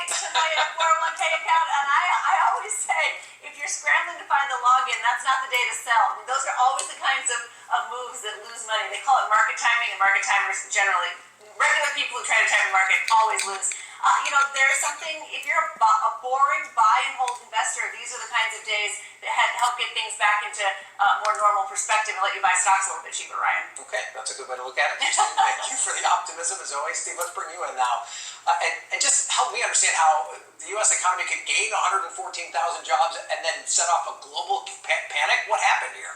S7: 401k account? And I always say, if you're scrambling to find the login, that's not the day to sell. Those are always the kinds of moves that lose money. They call it market timing, and market timers generally, regular people who try to time the market always lose. There's something, if you're a boring buy and hold investor, these are the kinds of days that help get things back into more normal perspective and let you buy stocks a little bit cheaper, Ryan.
S6: Okay, that's a good way to look at it. Thank you for the optimism as always. Steve, let's bring you in now. And just help me understand how the U.S. economy could gain 114,000 jobs and then set off a global panic. What happened here?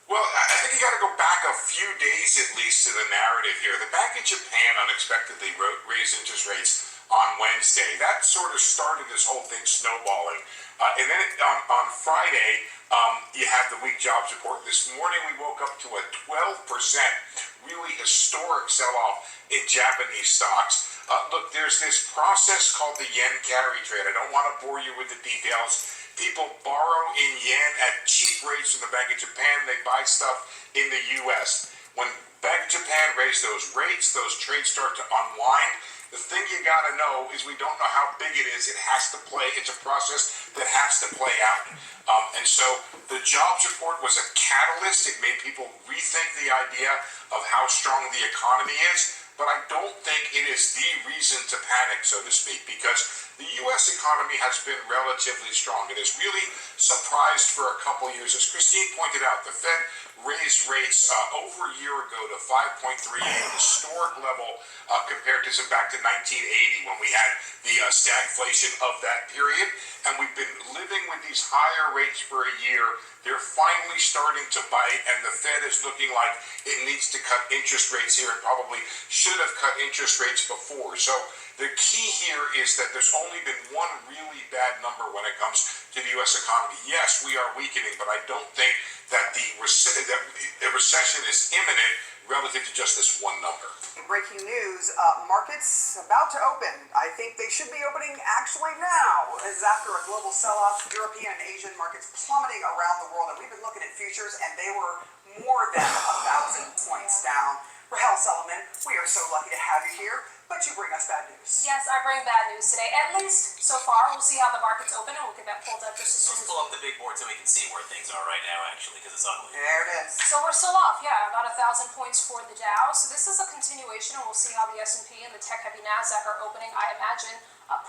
S8: Well, I think you got to go back a few days at least to the narrative here. The Bank of Japan unexpectedly raised interest rates on Wednesday. That sort of started this whole thing snowballing. And then on Friday, you have the weak jobs report. This morning we woke up to a 12% really historic sell-off in Japanese stocks. Look, there's this process called the yen carry trade. I don't want to bore you with the details. People borrow in yen at cheap rates from the Bank of Japan. They buy stuff in the U.S. When Bank of Japan raised those rates, those trades start to unwind. The thing you got to know is we don't know how big it is. It has to play. It's a process that has to play out. And so the jobs report was a catalyst. It made people rethink the idea of how strong the economy is. But I don't think it is the reason to panic, so to speak, because the U.S. economy has been relatively strong. It has really surprised for a couple years. As Christine pointed out, the Fed raised rates over a year ago to 5.38, a historic level compared to back to 1980 when we had the stagflation of that period. And we've been living with these higher rates for a year. They're finally starting to bite, and the Fed is looking like it needs to cut interest rates here and probably should have cut interest rates before. So the key here is that there's only been one really bad number when it comes to the U.S. economy. Yes, we are weakening, but I don't think that the recession is imminent relative to just this one number.
S9: Breaking news, markets about to open. I think they should be opening actually now, as after a global sell-off, European and Asian markets plummeting around the world. And we've been looking at futures, and they were more than 1,000 points down. Rahel Solomon, we are so lucky to have you here, but you bring us bad news.
S10: Yes, I bring bad news today, at least so far. We'll see how the markets open, and we'll get that pulled up just as soon as
S11: Let's pull up the big board so we can see where things are right now, actually, because it's ugly.
S9: There it is.
S10: So we're still off, yeah, about 1,000 points for the Dow. So this is a continuation, and we'll see how the S&P and the tech-heavy NASDAQ are opening. I imagine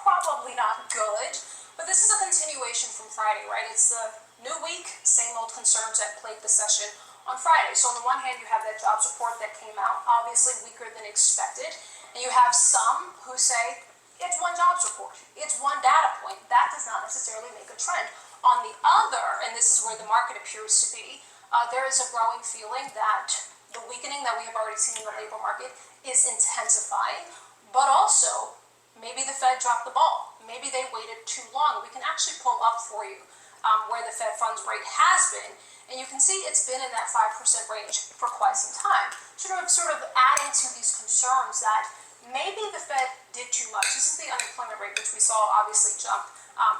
S10: probably not good, but this is a continuation from Friday, right? It's the new week, same old concerns that plagued the session on Friday. So on the one hand, you have that jobs report that came out, obviously weaker than expected, and you have some who say it's one jobs report, it's one data point. That does not necessarily make a trend. On the other, and this is where the market appears to be, there is a growing feeling that the weakening that we have already seen in the labor market is intensifying, but also maybe the Fed dropped the ball. Maybe they waited too long. We can actually pull up for you where the Fed funds rate has been, and you can see it's been in that 5% range for quite some time. Sort of adding to these concerns that maybe the Fed did too much. This is the unemployment rate, which we saw obviously jump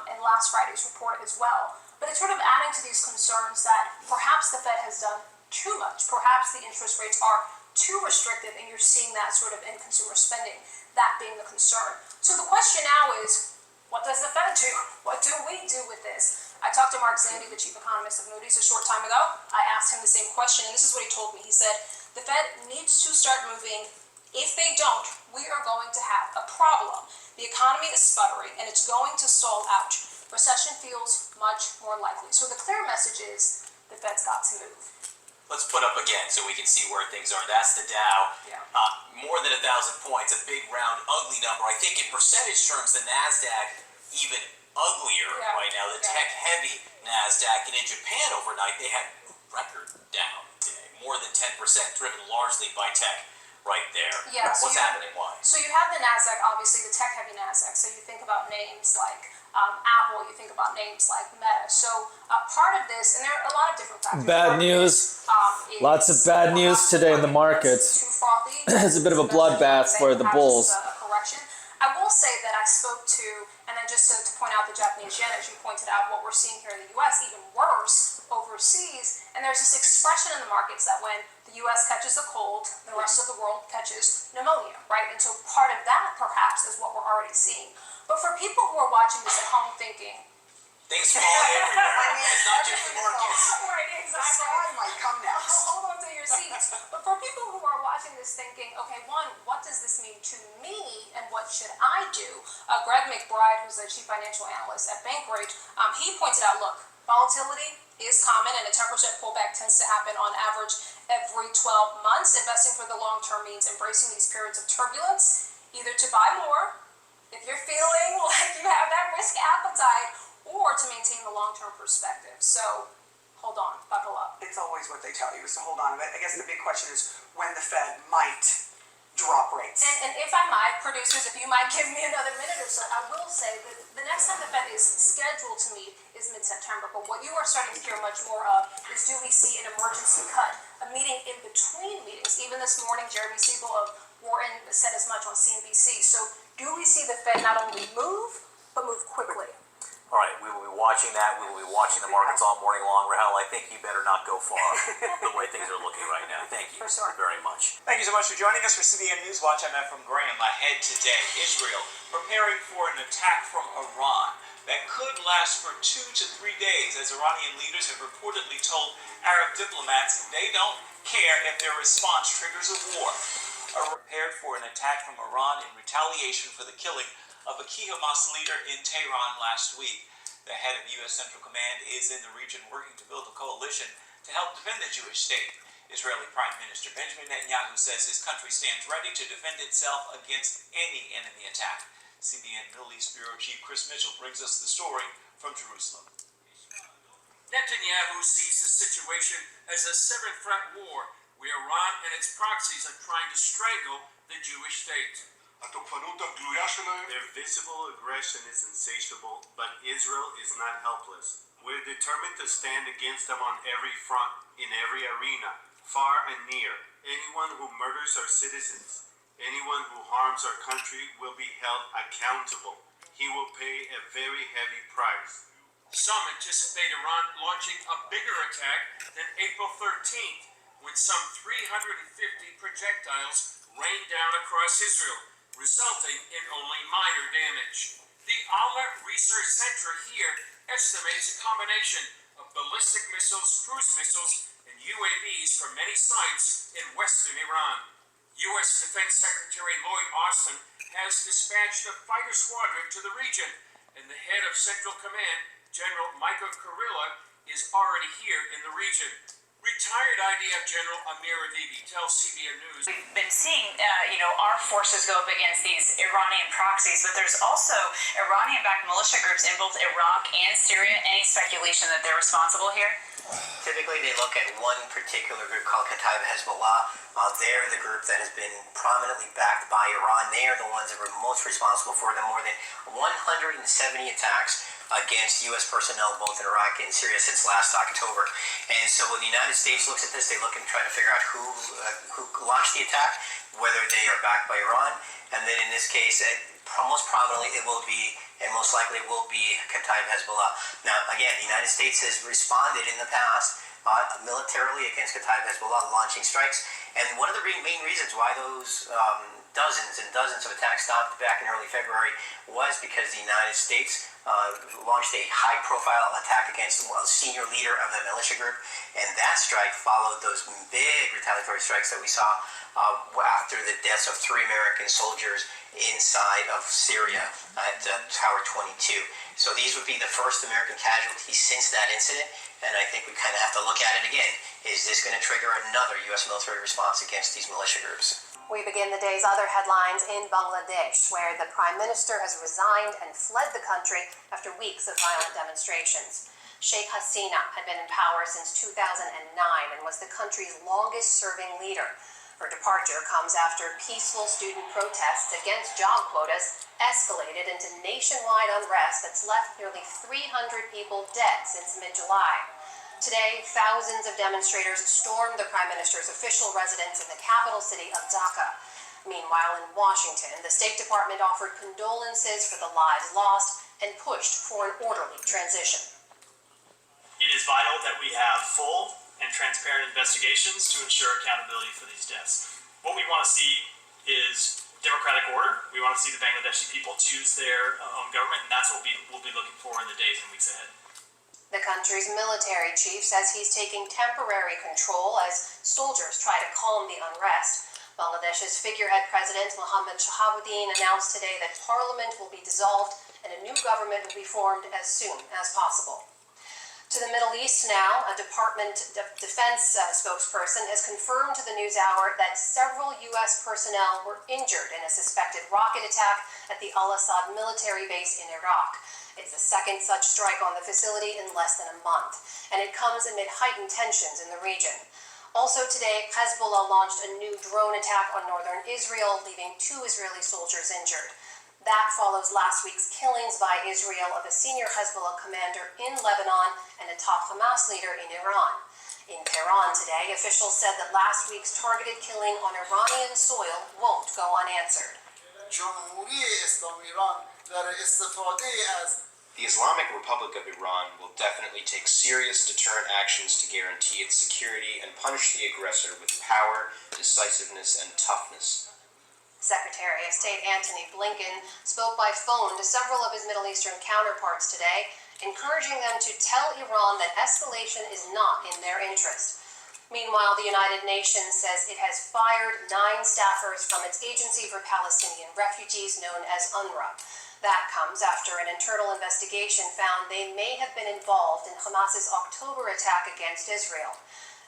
S10: in last Friday's report as well. But it's sort of adding to these concerns that perhaps the Fed has done too much. Perhaps the interest rates are too restrictive, and you're seeing that sort of in consumer spending, that being the concern. So the question now is, what does the Fed do? What do we do with this? I talked to Mark Zandi, the chief economist of Moody's, a short time ago. I asked him the same question, and this is what he told me. He said, the Fed needs to start moving. If they don't, we are going to have a problem. The economy is sputtering, and it's going to stall out. Recession feels much more likely. So the clear message is the Fed's got to move.
S11: Let's put up again so we can see where things are. That's the Dow.
S10: Yeah.
S11: More than 1,000 points, a big, round, ugly number. I think in percentage terms, the NASDAQ even uglier right now. The tech-heavy NASDAQ. And in Japan overnight, they had record down day. More than 10%, driven largely by tech right there.
S10: Yeah, so
S11: What's happening? Why?
S10: So you have the NASDAQ, obviously the tech-heavy NASDAQ. So you think about names like Apple, you think about names like Meta. So part of this, and there are a lot of different factors.
S1: Bad news. Lots of bad news today in the markets.
S10: Too frothy.
S1: It's a bit of a bloodbath for the bulls.
S10: Correction. I will say that I spoke to, and then just to point out the Japanese yen, as you pointed out, what we're seeing here in the U.S., even worse overseas. And there's this expression in the markets that when the U.S. catches a cold, the rest of the world catches pneumonia, right? And so part of that, perhaps, is what we're already seeing. But for people who are watching this at home thinking,
S11: things fall everywhere. It's not just the markets.
S10: Right, exactly.
S9: I might come next.
S10: Hold on to your seats. But for people who are watching this thinking, okay, one, what does this mean to me, and what should I do? Greg McBride, who's the chief financial analyst at Bankrate, he pointed out, look, volatility is common, and a 10% pullback tends to happen on average every 12 months. Investing for the long term means embracing these periods of turbulence, either to buy more, if you're feeling like you have that risk appetite, or to maintain the long-term perspective. So, hold on, buckle up.
S9: It's always what they tell you, so hold on. But I guess the big question is when the Fed might drop rates.
S10: And if I might, producers, if you might give me another minute or so, I will say that the next time the Fed is scheduled to meet is mid-September. But what you are starting to hear much more of is, do we see an emergency cut, a meeting in between meetings? Even this morning, Jeremy Siegel of Wharton said as much on CNBC. So do we see the Fed not only move, but move quickly?
S11: All right, we will be watching that. We will be watching the markets all morning long. Rahel, I think you better not go far the way things are looking right now. Thank you very much.
S12: Thank you so much for joining us for CBN News Watch. I'm Ephraim Graham. Ahead today, Israel preparing for an attack from Iran that could last for 2 to 3 days, as Iranian leaders have reportedly told Arab diplomats they don't care if their response triggers a war. Are prepared for an attack from Iran in retaliation for the killing of a key Hamas leader in Tehran last week. The head of U.S. Central Command is in the region working to build a coalition to help defend the Jewish state. Israeli Prime Minister Benjamin Netanyahu says his country stands ready to defend itself against any enemy attack. CBN Middle East Bureau Chief Chris Mitchell brings us the story from Jerusalem.
S13: Netanyahu sees the situation as a seventh front war where Iran and its proxies are trying to strangle the Jewish state.
S14: Their visible aggression is insatiable, but Israel is not helpless. We're determined to stand against them on every front, in every arena, far and near. Anyone who murders our citizens, anyone who harms our country will be held accountable. He will pay a very heavy price.
S13: Some anticipate Iran launching a bigger attack than April 13th, when some 350 projectiles rained down across Israel, resulting in only minor damage. The Alma Research Center here estimates a combination of ballistic missiles, cruise missiles, and UAVs from many sites in western Iran. U.S. Defense Secretary Lloyd Austin has dispatched a fighter squadron to the region, and the head of Central Command, General Michael Kurilla, is already here in the region. Retired IDF General Amir Avivi tells CBN News.
S7: We've been seeing, our forces go up against these Iranian proxies, but there's also Iranian-backed militia groups in both Iraq and Syria. Any speculation that they're responsible here?
S15: Typically, they look at one particular group called Kataib Hezbollah. They're the group that has been prominently backed by Iran. They are the ones that were most responsible for the more than 170 attacks against U.S. personnel both in Iraq and Syria since last October. And so when the United States looks at this, they look and try to figure out who launched the attack, whether they are backed by Iran, and then in this case, most prominently it will be, and most likely it will be, Kataib Hezbollah. Now, again, the United States has responded in the past militarily against Kataib Hezbollah, launching strikes, and one of the main reasons why those dozens and dozens of attacks stopped back in early February was because the United States launched a high-profile attack against a senior leader of the militia group, and that strike followed those big retaliatory strikes that we saw after the deaths of 3 American soldiers inside of Syria at Tower 22. So these would be the first American casualties since that incident, and I think we kind of have to look at it again. Is this going to trigger another U.S. military response against these militia groups?
S16: We begin the day's other headlines in Bangladesh, where the Prime Minister has resigned and fled the country after weeks of violent demonstrations. Sheikh Hasina had been in power since 2009 and was the country's longest-serving leader. Her departure comes after peaceful student protests against job quotas escalated into nationwide unrest that's left nearly 300 people dead since mid-July. Today, thousands of demonstrators stormed the Prime Minister's official residence in the capital city of Dhaka. Meanwhile, in Washington, the State Department offered condolences for the lives lost and pushed for an orderly transition.
S17: It is vital that we have full and transparent investigations to ensure accountability for these deaths. What we want to see is democratic order. We want to see the Bangladeshi people choose their own government, and that's what we'll be looking for in the days and weeks ahead.
S16: The country's military chief says he's taking temporary control as soldiers try to calm the unrest. Bangladesh's figurehead president Mohammad Shahabuddin announced today that parliament will be dissolved and a new government will be formed as soon as possible. To the Middle East now, a Department of Defense spokesperson has confirmed to the NewsHour that several U.S. personnel were injured in a suspected rocket attack at the Al-Assad military base in Iraq. It's the second such strike on the facility in less than a month, and it comes amid heightened tensions in the region. Also today, Hezbollah launched a new drone attack on northern Israel, leaving 2 Israeli soldiers injured. That follows last week's killings by Israel of a senior Hezbollah commander in Lebanon and a top Hamas leader in Iran. In Tehran today, officials said that last week's targeted killing on Iranian soil won't go unanswered.
S18: جمهوری اسلامی ایران در استفاده از The Islamic Republic of Iran will definitely take serious deterrent actions to guarantee its security and punish the aggressor with power, decisiveness, and toughness.
S16: Secretary of State Antony Blinken spoke by phone to several of his Middle Eastern counterparts today, encouraging them to tell Iran that escalation is not in their interest. Meanwhile, the United Nations says it has fired 9 staffers from its Agency for Palestinian Refugees, known as UNRWA. That comes after an internal investigation found they may have been involved in Hamas's October attack against Israel.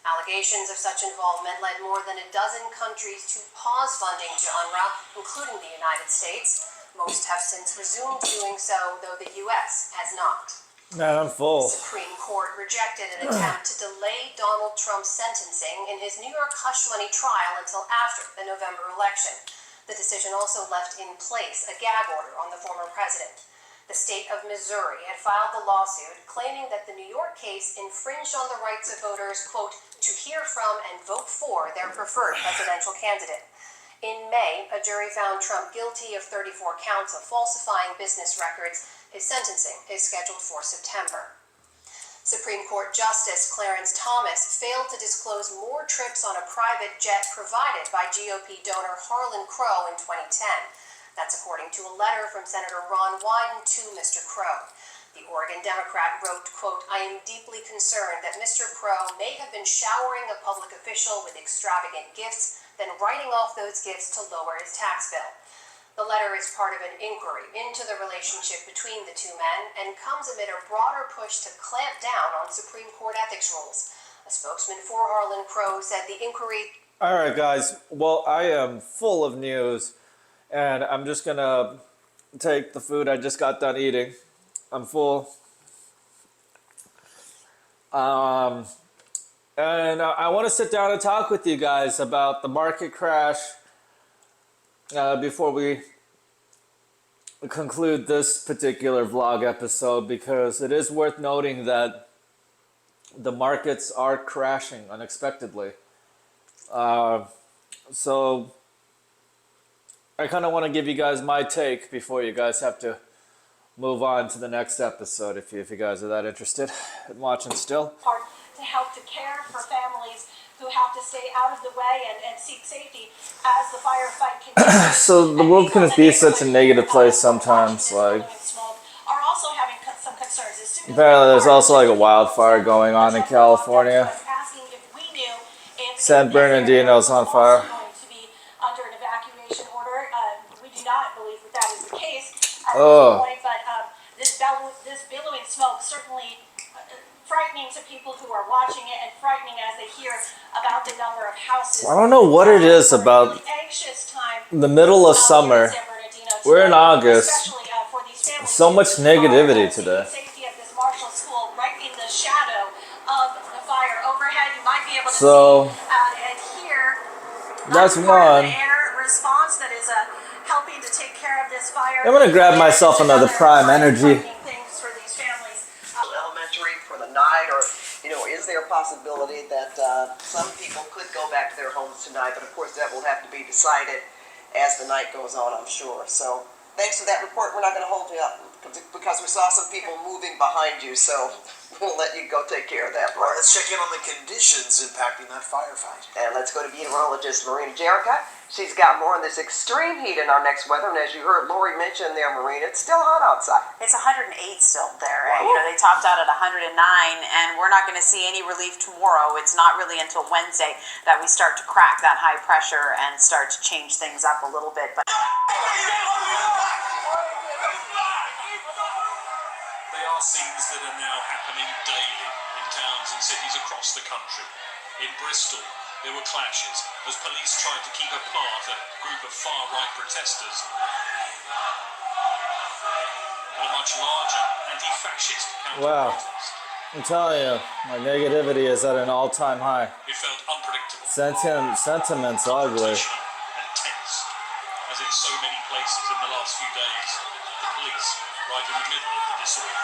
S16: Allegations of such involvement led more than a dozen countries to pause funding to UNRWA, including the United States. Most have since resumed doing so, though the U.S. has not.
S1: Man, I'm full.
S16: The Supreme Court rejected an attempt to delay Donald Trump's sentencing in his New York hush money trial until after the November election. The decision also left in place a gag order on the former president. The state of Missouri had filed the lawsuit claiming that the New York case infringed on the rights of voters, quote, to hear from and vote for their preferred presidential candidate. In May, a jury found Trump guilty of 34 counts of falsifying business records. His sentencing is scheduled for September. Supreme Court Justice Clarence Thomas failed to disclose more trips on a private jet provided by GOP donor Harlan Crow in 2010. That's according to a letter from Senator Ron Wyden to Mr. Crow. The Oregon Democrat wrote, quote, I am deeply concerned that Mr. Crow may have been showering a public official with extravagant gifts, then writing off those gifts to lower his tax bill. The letter is part of an inquiry into the relationship between the two men and comes amid a broader push to clamp down on Supreme Court ethics rules. A spokesman for Harlan Crow said the inquiry...
S1: All right, guys. Well, I am full of news, and I'm just going to take the food I just got done eating. I'm full. And I want to sit down and talk with you guys about the market crash before we conclude this particular vlog episode, because it is worth noting that the markets are crashing unexpectedly. So I kind of want to give you guys my take before you guys have to move on to the next episode, if you guys are that interested in watching still.
S19: To help to care for families who have to stay out of the way and seek safety as the firefight continues.
S1: So the world can be such a negative place sometimes. Like,
S19: are also having some concerns.
S1: apparently there's also like a wildfire going on in California. San Bernardino's on fire.
S19: To be under an evacuation order. We do not believe that is the case at this point, but this billowing smoke certainly frightening to people who are watching it, and frightening as they hear about the number of houses.
S1: I don't know what it is about the middle of summer. We're in August. So much negativity today. So that's one. I'm gonna grab myself another Prime Energy.
S9: Or, is there a possibility that some people could go back to their homes tonight? But of course, that will have to be decided as the night goes on, I'm sure. So thanks for that report. We're not going to hold you up because we saw some people moving behind you. So we'll let you go take care of that.
S11: All right, let's check in on the conditions impacting that firefight.
S9: And let's go to meteorologist Marina Jerica. She's got more on this extreme heat in our next weather. And as you heard Lori mention there, Marina, it's still hot outside.
S20: It's 108 still there. They topped out at 109, and we're not going to see any relief tomorrow. It's not really until Wednesday that we start to crack that high pressure and start to change things up a little bit. But
S13: They are scenes that are now happening daily in towns and cities across the country. In Bristol, there were clashes as police tried to keep apart a group of far-right protesters and a much larger anti-fascist counter-protest.
S1: Wow. I'm telling you, my negativity is at an all-time high.
S13: It felt unpredictable.
S1: Sentiment's ugly.
S13: And tense, as in so many places in the last few days. The police right in the middle of the disorder.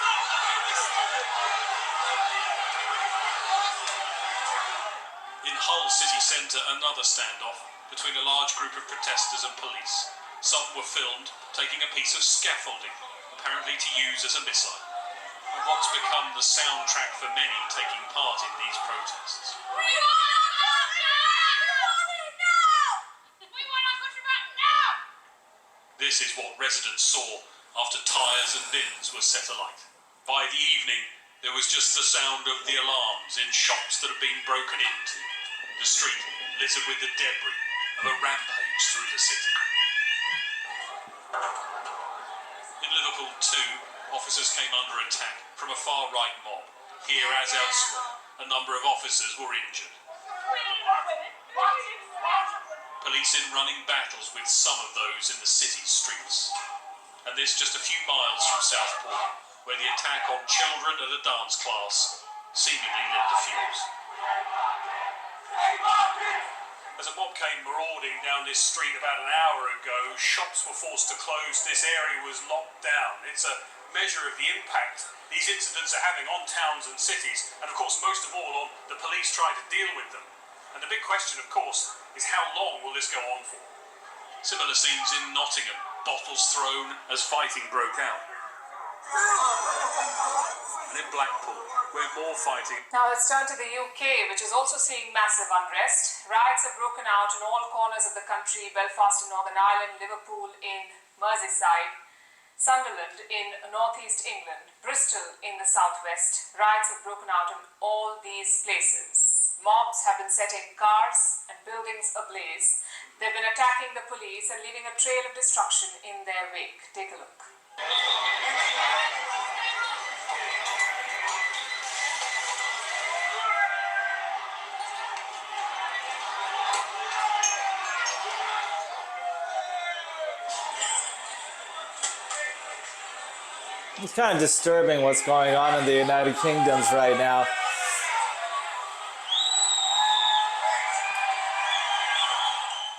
S13: In Hull city centre, another standoff between a large group of protesters and police. Some were filmed taking a piece of scaffolding, apparently to use as a missile. and what's become the soundtrack for many taking part in these protests. This is what residents saw after tyres and bins were set alight. By the evening, there was just the sound of the alarms in shops that had been broken into. The street littered with the debris of a rampage through the city. In Liverpool too, officers came under attack from a far-right mob. Here, as elsewhere, a number of officers were injured. Police in running battles with some of those in the city's streets. And this just a few miles from Southport, where the attack on children at a dance class seemingly lit the fuse. As a mob came marauding down this street about an hour ago, shops were forced to close, this area was locked down. It's a measure of the impact these incidents are having on towns and cities, and of course most of all on the police trying to deal with them. And the big question, of course, is how long will this go on for? Similar scenes in Nottingham, bottles thrown as fighting broke out. And in Blackpool, where more fighting...
S10: Now let's turn to the UK, which is also seeing massive unrest. Riots have broken out in all corners of the country: Belfast in Northern Ireland, Liverpool in Merseyside, Sunderland in northeast England, Bristol in the southwest. Riots have broken out in all these places. Mobs have been setting cars and buildings ablaze. They've been attacking the police and leaving a trail of destruction in their wake. Take a look.
S1: It's kind of disturbing what's going on in the United Kingdoms right now.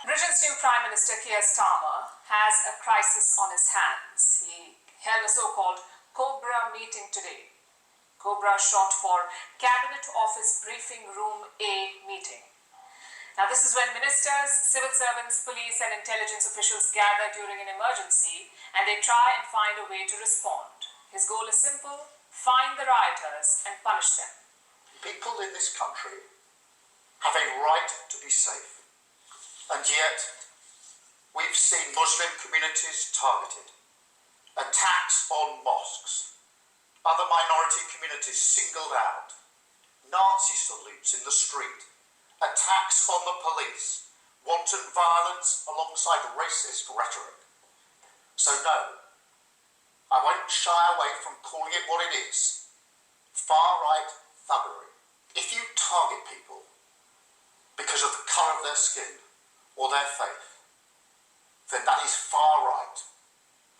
S10: Britain's new Prime Minister Keir Starmer has a crisis on his hands. He held a so-called Cobra meeting today. Cobra short for Cabinet Office Briefing Room A meeting. Now this is when ministers, civil servants, police and intelligence officials gather during an emergency and they try and find a way to respond. His goal is simple: find the rioters and punish them.
S21: People in this country have a right to be safe, and yet we've seen Muslim communities targeted, attacks on mosques, other minority communities singled out, Nazi salutes in the street, attacks on the police, wanton violence alongside racist rhetoric. So no, I won't shy away from calling it what it is: far-right thuggery. If you target people because of the colour of their skin or their faith, then that is far-right,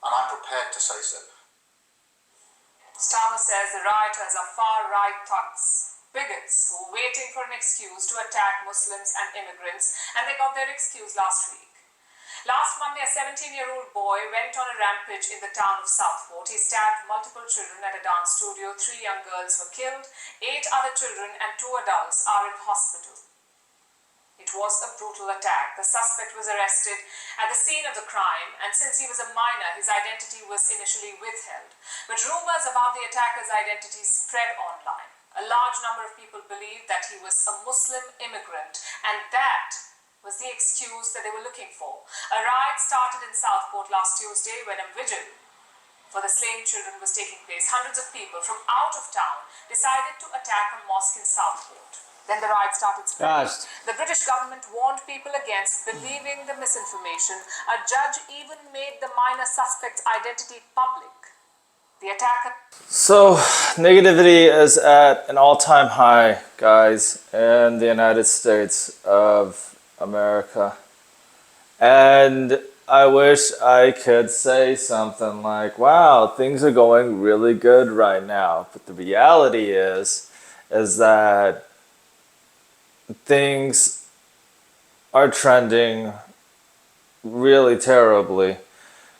S21: and I'm prepared to say so.
S10: Starmer says the rioters are far-right thugs, bigots who are waiting for an excuse to attack Muslims and immigrants, and they got their excuse last week. Last Monday, a 17-year-old boy went on a rampage in the town of Southport. He stabbed multiple children at a dance studio. 3 young girls were killed. 8 other children and 2 adults are in hospital. It was a brutal attack. The suspect was arrested at the scene of the crime, and since he was a minor, his identity was initially withheld. But rumors about the attacker's identity spread online. A large number of people believed that he was a Muslim immigrant, and that was the excuse that they were looking for. A riot started in Southport last Tuesday when a vigil for the slain children was taking place. Hundreds of people from out of town decided to attack a mosque in Southport. Then the riot started spreading. The British government warned people against believing the misinformation. A judge even made the minor suspect's identity public. The attacker...
S1: So, negativity is at an all-time high, guys, in the United States of America. And I wish I could say something like, wow, things are going really good right now. But the reality is that things are trending really terribly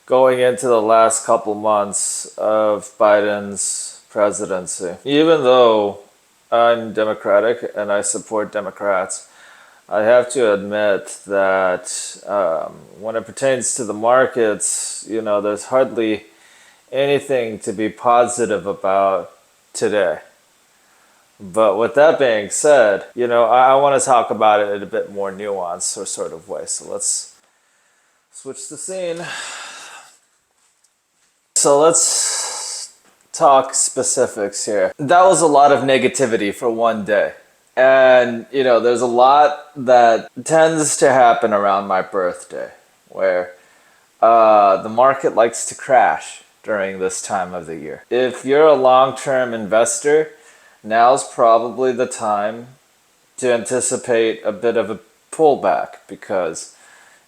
S1: going into the last couple months of Biden's presidency. Even though I'm Democratic and I support Democrats, I have to admit that when it pertains to the markets, you know, there's hardly anything to be positive about today. But with that being said, I want to talk about it in a bit more nuanced or sort of way. So let's switch the scene. So let's talk specifics here. That was a lot of negativity for one day. And, there's a lot that tends to happen around my birthday where the market likes to crash during this time of the year. If you're a long-term investor, now's probably the time to anticipate a bit of a pullback because,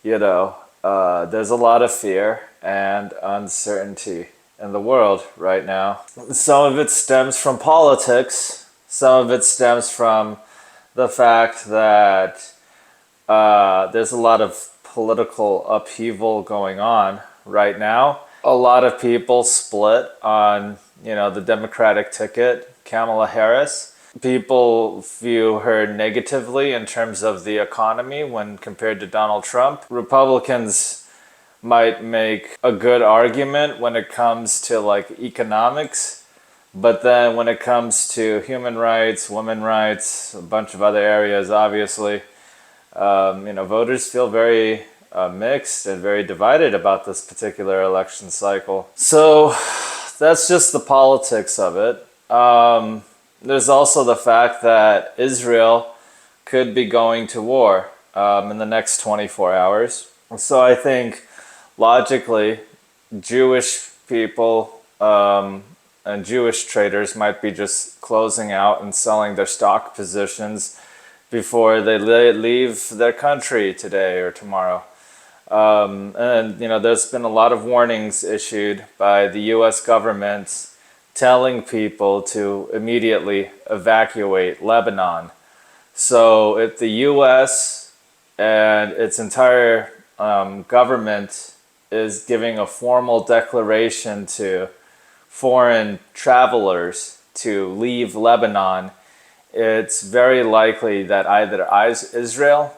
S1: there's a lot of fear and uncertainty in the world right now. Some of it stems from politics. Some of it stems from the fact that there's a lot of political upheaval going on right now. A lot of people split on, the Democratic ticket, Kamala Harris. People view her negatively in terms of the economy when compared to Donald Trump. Republicans might make a good argument when it comes to economics, but then when it comes to human rights, women's rights, a bunch of other areas, obviously, voters feel very mixed and very divided about this particular election cycle. So that's just the politics of it. There's also the fact that Israel could be going to war in the next 24 hours. So I think logically, Jewish people and Jewish traders might be just closing out and selling their stock positions before they leave their country today or tomorrow. There's been a lot of warnings issued by the US government telling people to immediately evacuate Lebanon. So if the US and its entire government is giving a formal declaration to foreign travelers to leave Lebanon, it's very likely that either Israel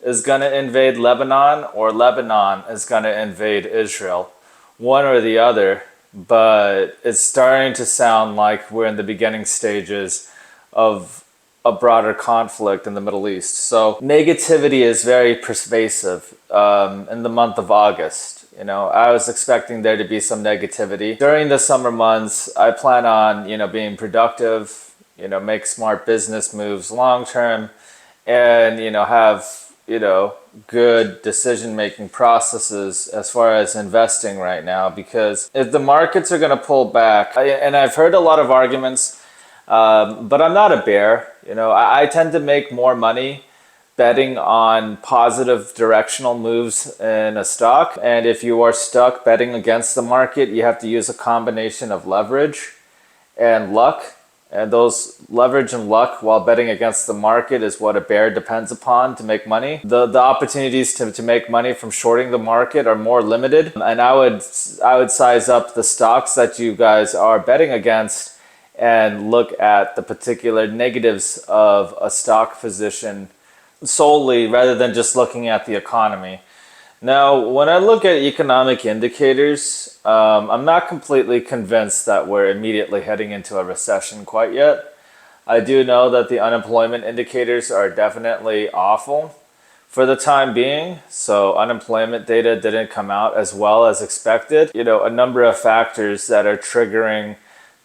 S1: is going to invade Lebanon or Lebanon is going to invade Israel. One or the other, but it's starting to sound like we're in the beginning stages of a broader conflict in the Middle East. So negativity is very pervasive in the month of August. I was expecting there to be some negativity. During the summer months, I plan on, being productive, make smart business moves long term, and, have, good decision-making processes as far as investing right now. Because if the markets are going to pull back, and I've heard a lot of arguments, but I'm not a bear. I tend to make more money betting on positive directional moves in a stock. And if you are stuck betting against the market, you have to use a combination of leverage and luck. And those leverage and luck while betting against the market is what a bear depends upon to make money. The opportunities to make money from shorting the market are more limited. And I would size up the stocks that you guys are betting against and look at the particular negatives of a stock position solely rather than just looking at the economy. Now, when I look at economic indicators, I'm not completely convinced that we're immediately heading into a recession quite yet. I do know that the unemployment indicators are definitely awful for the time being. So unemployment data didn't come out as well as expected. A number of factors that are triggering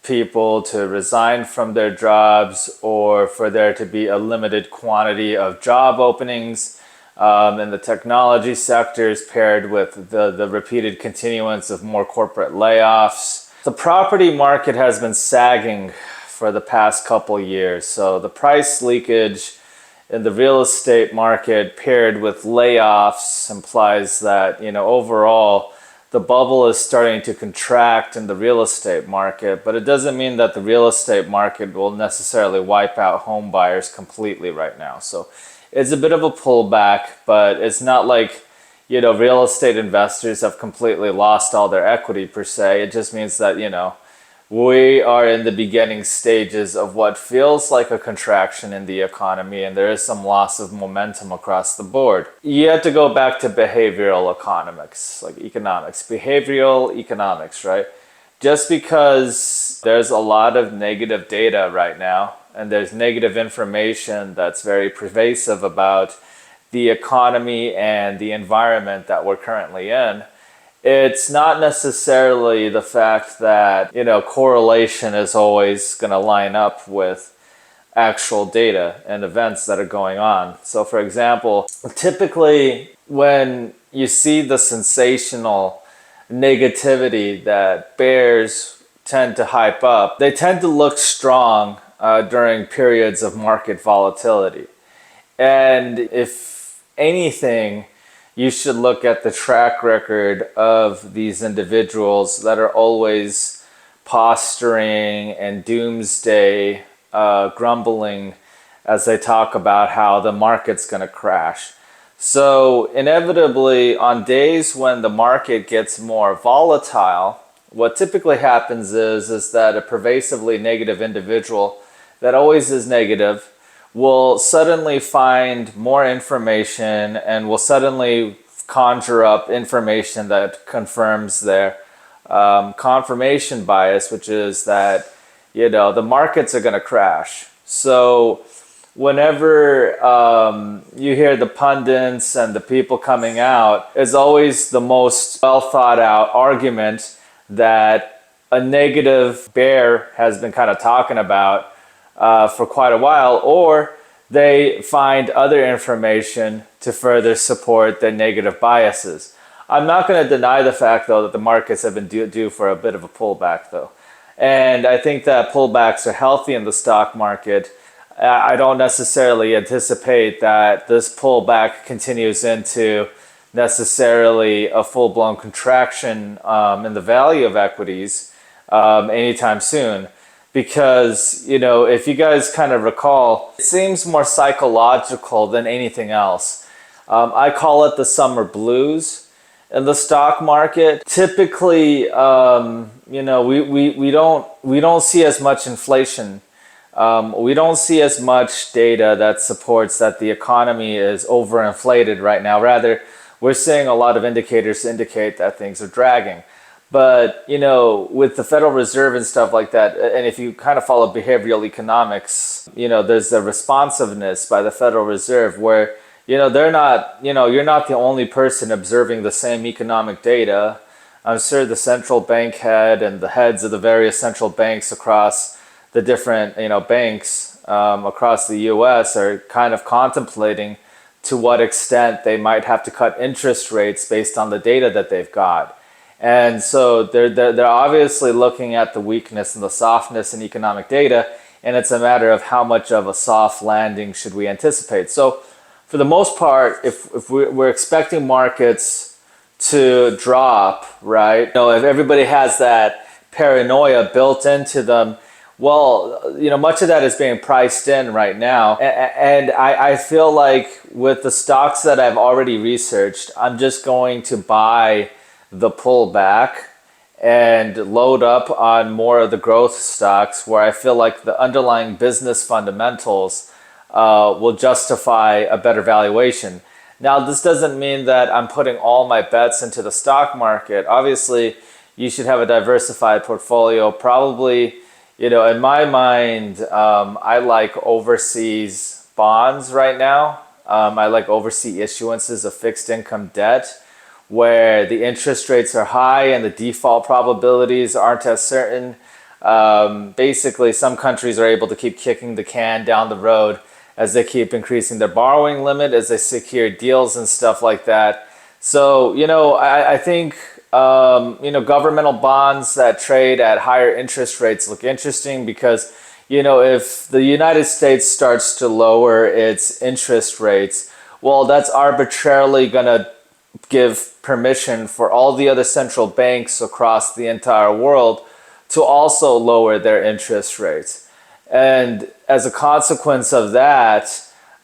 S1: people to resign from their jobs or for there to be a limited quantity of job openings in the technology sectors paired with the repeated continuance of more corporate layoffs. The property market has been sagging for the past couple years. So the price leakage in the real estate market paired with layoffs implies that, overall, the bubble is starting to contract in the real estate market, but it doesn't mean that the real estate market will necessarily wipe out home buyers completely right now. So it's a bit of a pullback, but it's not like, real estate investors have completely lost all their equity per se. It just means that, we are in the beginning stages of what feels like a contraction in the economy, and there is some loss of momentum across the board. You have to go back to behavioral economics, like economics, behavioral economics, right? just because there's a lot of negative data right now and there's negative information that's very pervasive about the economy and the environment that we're currently in, it's not necessarily the fact that, correlation is always going to line up with actual data and events that are going on. So for example, typically when you see the sensational negativity that bears tend to hype up, they tend to look strong during periods of market volatility. And if anything, you should look at the track record of these individuals that are always posturing and doomsday grumbling as they talk about how the market's going to crash. So inevitably, on days when the market gets more volatile, what typically happens is that a pervasively negative individual that always is negative will suddenly find more information and will suddenly conjure up information that confirms their confirmation bias, which is that, the markets are going to crash. So whenever you hear the pundits and the people coming out, it's always the most well thought out argument that a negative bear has been kind of talking about for quite a while, or they find other information to further support their negative biases. I'm not going to deny the fact, though, that the markets have been due for a bit of a pullback, though. And I think that pullbacks are healthy in the stock market. I don't necessarily anticipate that this pullback continues into necessarily a full-blown contraction in the value of equities anytime soon. Because, if you guys kind of recall, it seems more psychological than anything else. I call it the summer blues. In the stock market, typically, we don't see as much inflation. We don't see as much data that supports that the economy is overinflated right now. Rather, we're seeing a lot of indicators indicate that things are dragging. But, with the Federal Reserve and stuff like that, and if you kind of follow behavioral economics, there's a responsiveness by the Federal Reserve where, they're not, you're not the only person observing the same economic data. I'm sure the central bank head and the heads of the various central banks across the different, banks across the U.S. are kind of contemplating to what extent they might have to cut interest rates based on the data that they've got. And so they're obviously looking at the weakness and the softness in economic data, and it's a matter of how much of a soft landing should we anticipate. So for the most part, if we're expecting markets to drop, right? If everybody has that paranoia built into them, well, much of that is being priced in right now. And I feel like with the stocks that I've already researched, I'm just going to buy the pullback and load up on more of the growth stocks where I feel like the underlying business fundamentals will justify a better valuation. Now, this doesn't mean that I'm putting all my bets into the stock market. Obviously, you should have a diversified portfolio. Probably, in my mind, I like overseas bonds right now. I like overseas issuances of fixed income debt where the interest rates are high and the default probabilities aren't as certain. Basically, some countries are able to keep kicking the can down the road as they keep increasing their borrowing limit, as they secure deals and stuff like that. So, I think, governmental bonds that trade at higher interest rates look interesting because, if the United States starts to lower its interest rates, well, that's arbitrarily going to give permission for all the other central banks across the entire world to also lower their interest rates. And as a consequence of that,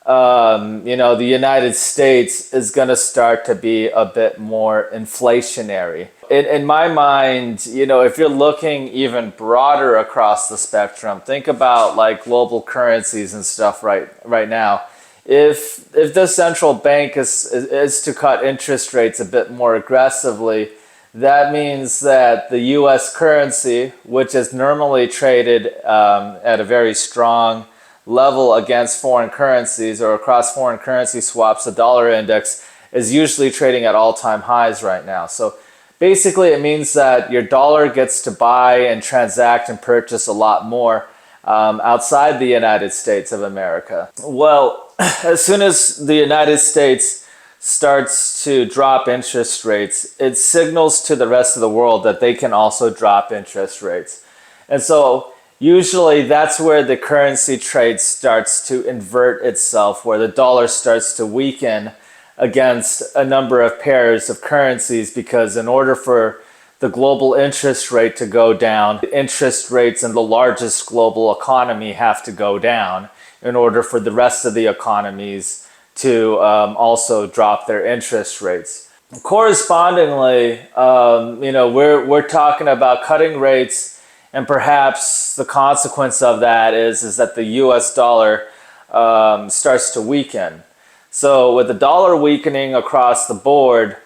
S1: the United States is going to start to be a bit more inflationary. In my mind, if you're looking even broader across the spectrum, think about like global currencies and stuff right now. If the central bank is to cut interest rates a bit more aggressively, that means that the US currency, which is normally traded at a very strong level against foreign currencies or across foreign currency swaps, the dollar index is usually trading at all-time highs right now. So basically it means that your dollar gets to buy and transact and purchase a lot more outside the United States of America. Well, as soon as the United States starts to drop interest rates, it signals to the rest of the world that they can also drop interest rates. And so usually that's where the currency trade starts to invert itself, where the dollar starts to weaken against a number of pairs of currencies, because in order for the global interest rate to go down, the interest rates in the largest global economy have to go down in order for the rest of the economies to also drop their interest rates. Correspondingly, we're talking about cutting rates, and perhaps the consequence of that is that the US dollar starts to weaken. So with the dollar weakening across the board,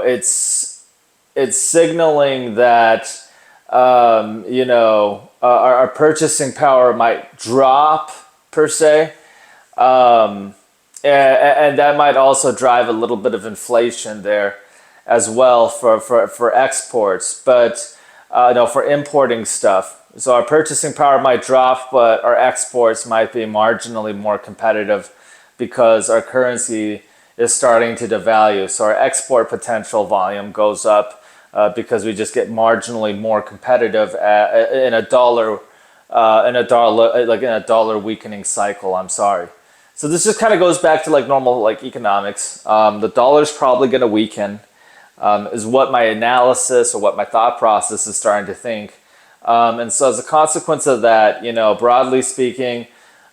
S1: it's signaling that our purchasing power might drop per se, and that might also drive a little bit of inflation there as well for exports, but for importing stuff. So our purchasing power might drop, but our exports might be marginally more competitive because our currency is starting to devalue. So our export potential volume goes up because we just get marginally more competitive in a dollar weakening cycle. I'm sorry. So this just kind of goes back to like normal like economics. The dollar's probably going to weaken, is what my analysis or what my thought process is starting to think. And so as a consequence of that, broadly speaking,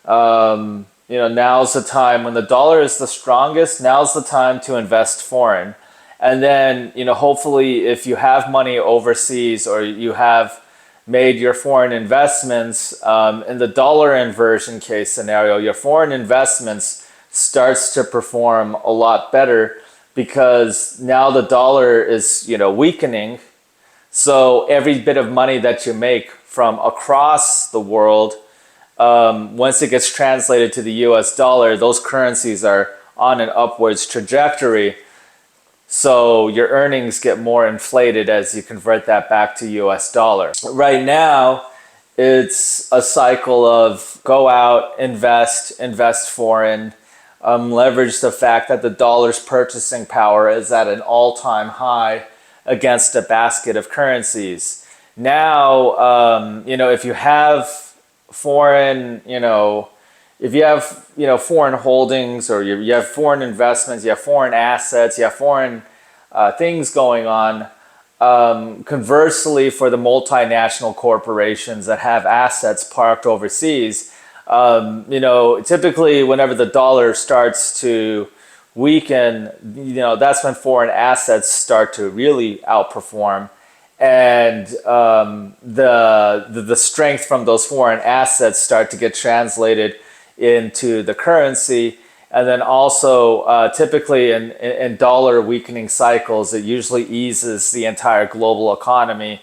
S1: now's the time when the dollar is the strongest. Now's the time to invest foreign. And then, hopefully if you have money overseas or you have made your foreign investments, in the dollar inversion case scenario, your foreign investments starts to perform a lot better because now the dollar is, weakening. So every bit of money that you make from across the world, once it gets translated to the US dollar, those currencies are on an upwards trajectory. So your earnings get more inflated as you convert that back to US dollar. Right now, it's a cycle of go out, invest foreign, leverage the fact that the dollar's purchasing power is at an all-time high against a basket of currencies. Now, if you have foreign, if you have, foreign holdings, or you have foreign investments, you have foreign assets, you have foreign things going on. Conversely, for the multinational corporations that have assets parked overseas, typically whenever the dollar starts to weaken, that's when foreign assets start to really outperform. And the strength from those foreign assets start to get translated into the currency. And then also typically in dollar weakening cycles, it usually eases the entire global economy,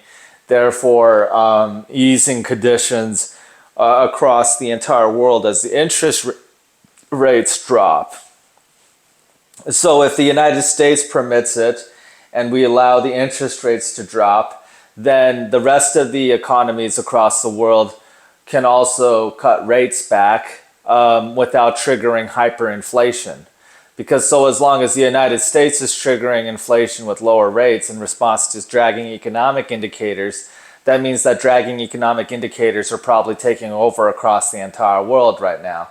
S1: therefore easing conditions across the entire world as the interest rates drop. So if the United States permits it and we allow the interest rates to drop, then the rest of the economies across the world can also cut rates back without triggering hyperinflation. Because so as long as the United States is triggering inflation with lower rates in response to dragging economic indicators, that means that dragging economic indicators are probably taking over across the entire world right now.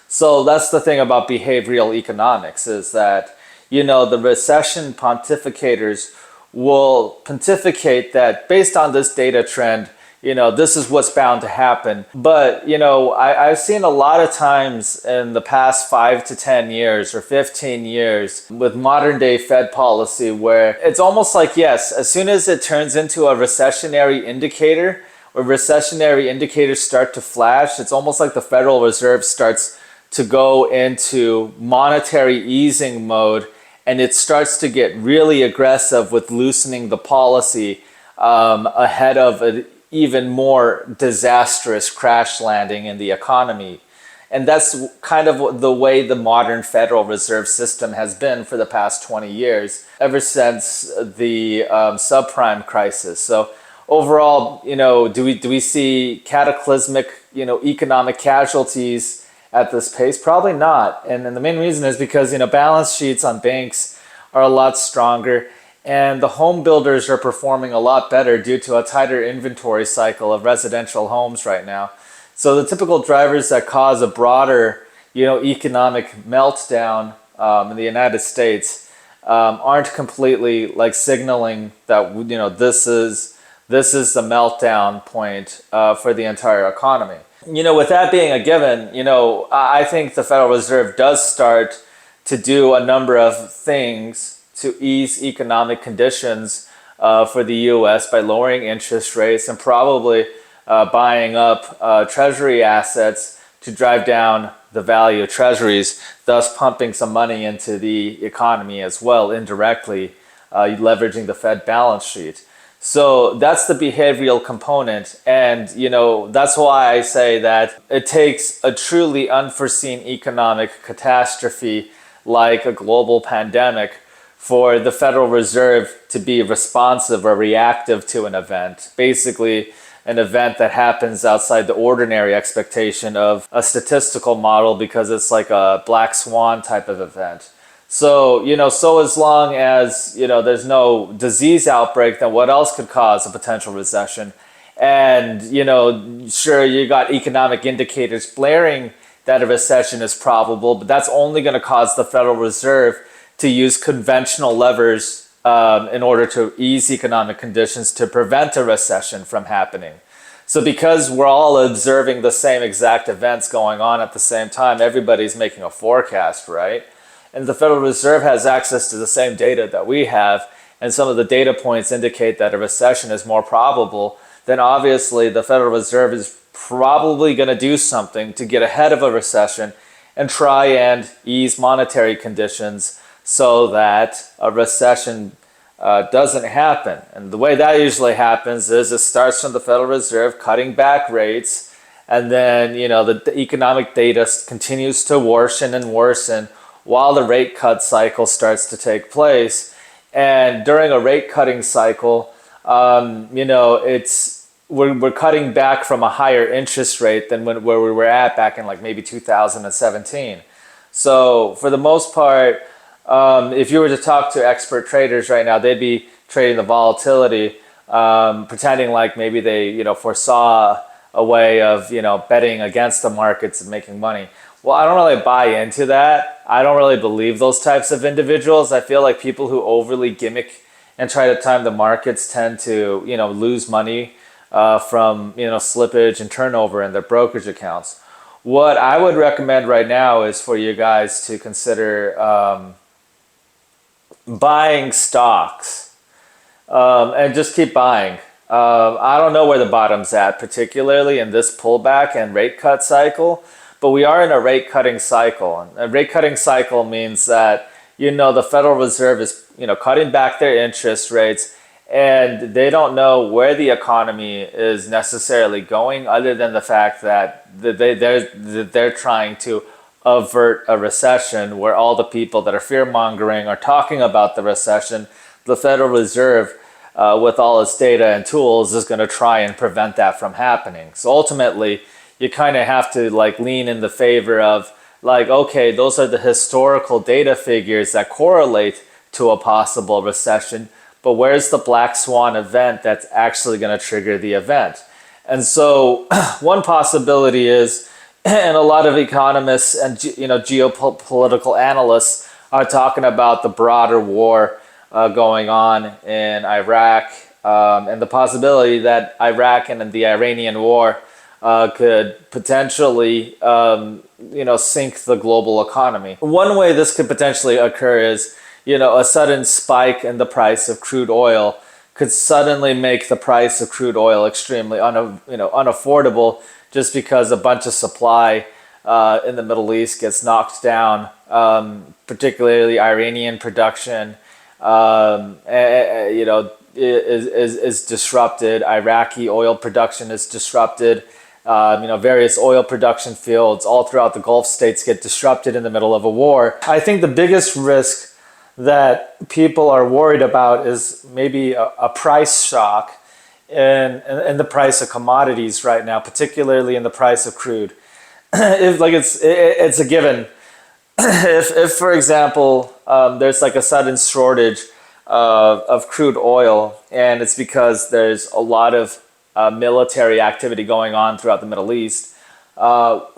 S1: So that's the thing about behavioral economics, is that, the recession pontificators will pontificate that based on this data trend, this is what's bound to happen. But, I've seen a lot of times in the past 5 to 10 years or 15 years with modern day Fed policy where it's almost like, yes, as soon as it turns into a recessionary indicator or recessionary indicators start to flash, it's almost like the Federal Reserve starts to go into monetary easing mode and it starts to get really aggressive with loosening the policy ahead of an even more disastrous crash landing in the economy. And that's kind of the way the modern Federal Reserve System has been for the past 20 years, ever since the subprime crisis. So overall, do we see cataclysmic, economic casualties at this pace? Probably not. And the main reason is because, balance sheets on banks are a lot stronger, and the home builders are performing a lot better due to a tighter inventory cycle of residential homes right now. So the typical drivers that cause a broader, economic meltdown in the United States aren't completely like signaling that this is the meltdown point for the entire economy. With that being a given, I think the Federal Reserve does start to do a number of things to ease economic conditions for the U.S. by lowering interest rates and probably buying up treasury assets to drive down the value of treasuries, thus pumping some money into the economy as well, indirectly leveraging the Fed balance sheet. So that's the behavioral component, and that's why I say that it takes a truly unforeseen economic catastrophe like a global pandemic for the Federal Reserve to be responsive or reactive to an event. Basically, an event that happens outside the ordinary expectation of a statistical model because it's like a black swan type of event. So, so as long as, there's no disease outbreak, then what else could cause a potential recession? And, sure, you got economic indicators blaring that a recession is probable, but that's only going to cause the Federal Reserve to use conventional levers in order to ease economic conditions to prevent a recession from happening. So because we're all observing the same exact events going on at the same time, everybody's making a forecast, right? And the Federal Reserve has access to the same data that we have, and some of the data points indicate that a recession is more probable, then obviously the Federal Reserve is probably going to do something to get ahead of a recession and try and ease monetary conditions so that a recession doesn't happen. And the way that usually happens is it starts from the Federal Reserve cutting back rates, and then the economic data continues to worsen and worsen while the rate cut cycle starts to take place. And during a rate cutting cycle, we're cutting back from a higher interest rate than where we were at back in like maybe 2017. So for the most part, if you were to talk to expert traders right now, they'd be trading the volatility, pretending like maybe they, foresaw a way of, betting against the markets and making money. Well, I don't really buy into that. I don't really believe those types of individuals. I feel like people who overly gimmick and try to time the markets tend to, lose money from, slippage and turnover in their brokerage accounts. What I would recommend right now is for you guys to consider buying stocks and just keep buying. I don't know where the bottom's at, particularly in this pullback and rate cut cycle, but we are in a rate cutting cycle. And a rate cutting cycle means that, the Federal Reserve is, cutting back their interest rates, and they don't know where the economy is necessarily going, other than the fact that they're trying to avert a recession, where all the people that are fear-mongering are talking about the recession. The Federal Reserve, with all its data and tools, is going to try and prevent that from happening. So ultimately, you kind of have to lean in the favor of okay, those are the historical data figures that correlate to a possible recession, but where's the black swan event that's actually going to trigger the event? And so one possibility is, and a lot of economists and geopolitical analysts are talking about the broader war going on in Iraq, and the possibility that Iraq and the Iranian war could potentially sink the global economy. One way this could potentially occur is a sudden spike in the price of crude oil could suddenly make the price of crude oil extremely unaffordable, just because a bunch of supply in the Middle East gets knocked down, particularly Iranian production, is disrupted. Iraqi oil production is disrupted. Various oil production fields all throughout the Gulf states get disrupted in the middle of a war. I think the biggest risk that people are worried about is maybe a price shock in the price of commodities right now, particularly in the price of crude. If like it's a given. If for example there's like a sudden shortage of crude oil, and it's because there's a lot of military activity going on throughout the Middle East, what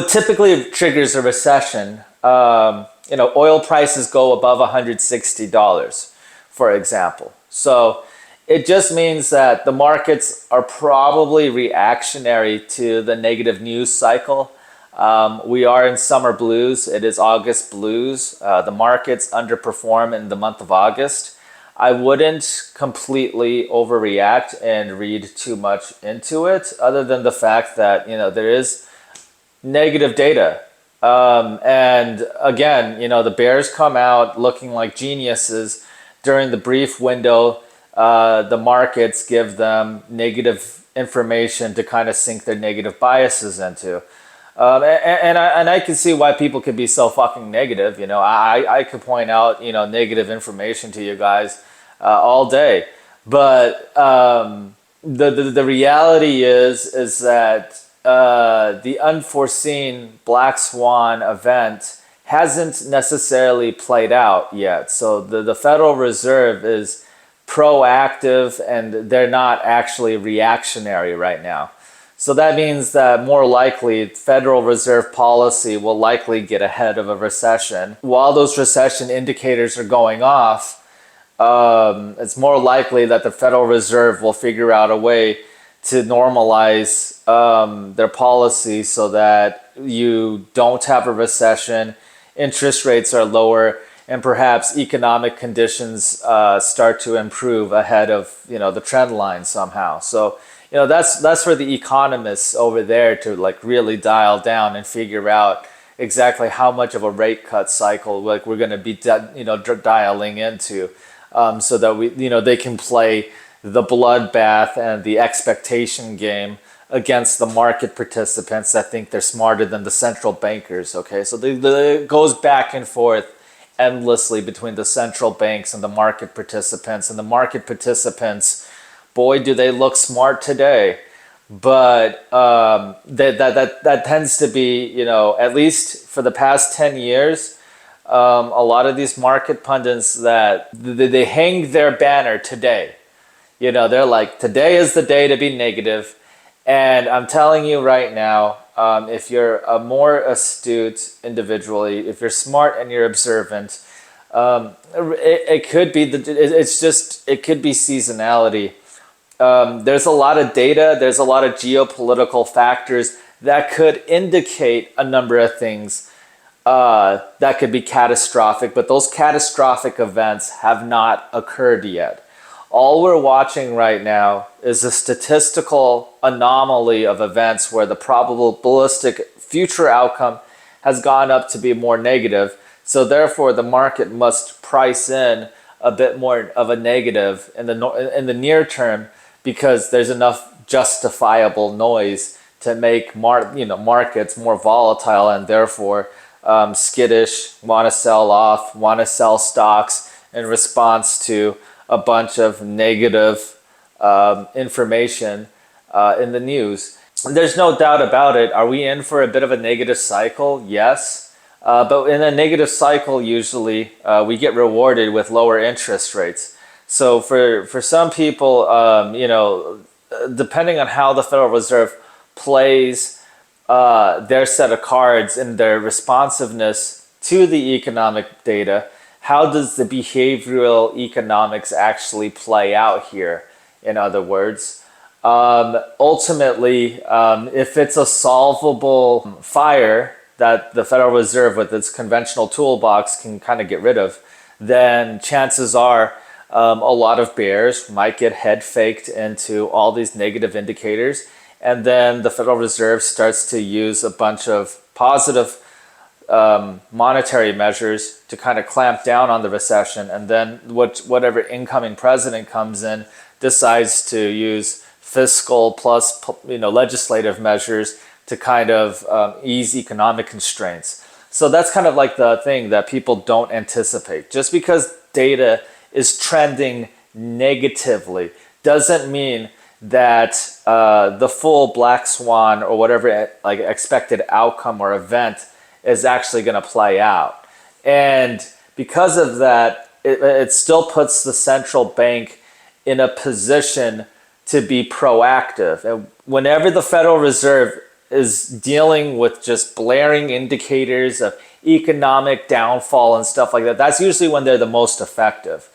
S1: typically triggers a recession, oil prices go above $160, for example. So it just means that the markets are probably reactionary to the negative news cycle. We are in summer blues. It is August blues. The markets underperform in the month of August. I wouldn't completely overreact and read too much into it, other than the fact that, there is negative data. And again, the bears come out looking like geniuses during the brief window. The markets give them negative information to kind of sink their negative biases into. And I can see why people could be so fucking negative. I could point out, negative information to you guys all day. But the reality is that the unforeseen black swan event hasn't necessarily played out yet. So the Federal Reserve is proactive, and they're not actually reactionary right now. So that means that more likely Federal Reserve policy will likely get ahead of a recession. While those recession indicators are going off, it's more likely that the Federal Reserve will figure out a way to normalize their policy so that you don't have a recession, interest rates are lower, and perhaps economic conditions start to improve ahead of the trend line somehow. So that's for the economists over there to like really dial down and figure out exactly how much of a rate cut cycle like we're going to be dialing into, so that they can play the bloodbath and the expectation game against the market participants that think they're smarter than the central bankers. Okay, so it goes back and forth endlessly between the central banks and the market participants, and the market participants, boy, do they look smart today. But that tends to be, at least for the past 10 years, a lot of these market pundits that they hang their banner today. They're like, today is the day to be negative. And I'm telling you right now, if you're a more astute individually, if you're smart and you're observant, it could be it could be seasonality. There's a lot of data, there's a lot of geopolitical factors that could indicate a number of things that could be catastrophic, but those catastrophic events have not occurred yet. All we're watching right now is a statistical anomaly of events where the probabilistic future outcome has gone up to be more negative. So therefore, the market must price in a bit more of a negative in the near term, because there's enough justifiable noise to make markets more volatile, and therefore skittish, want to sell off, want to sell stocks in response to a bunch of negative information in the news. There's no doubt about it. Are we in for a bit of a negative cycle? Yes. But in a negative cycle, usually we get rewarded with lower interest rates. So for some people, depending on how the Federal Reserve plays their set of cards and their responsiveness to the economic data, how does the behavioral economics actually play out here? In other words, ultimately, if it's a solvable fire that the Federal Reserve with its conventional toolbox can kind of get rid of, then chances are a lot of bears might get head faked into all these negative indicators, and then the Federal Reserve starts to use a bunch of positive monetary measures to kind of clamp down on the recession, and then whatever incoming president comes in decides to use fiscal plus legislative measures to kind of ease economic constraints. So that's kind of like the thing that people don't anticipate. Just because data is trending negatively doesn't mean that the full black swan or whatever like expected outcome or event is actually going to play out. And because of that, it still puts the central bank in a position to be proactive. And whenever the Federal Reserve is dealing with just blaring indicators of economic downfall and stuff like that, that's usually when they're the most effective.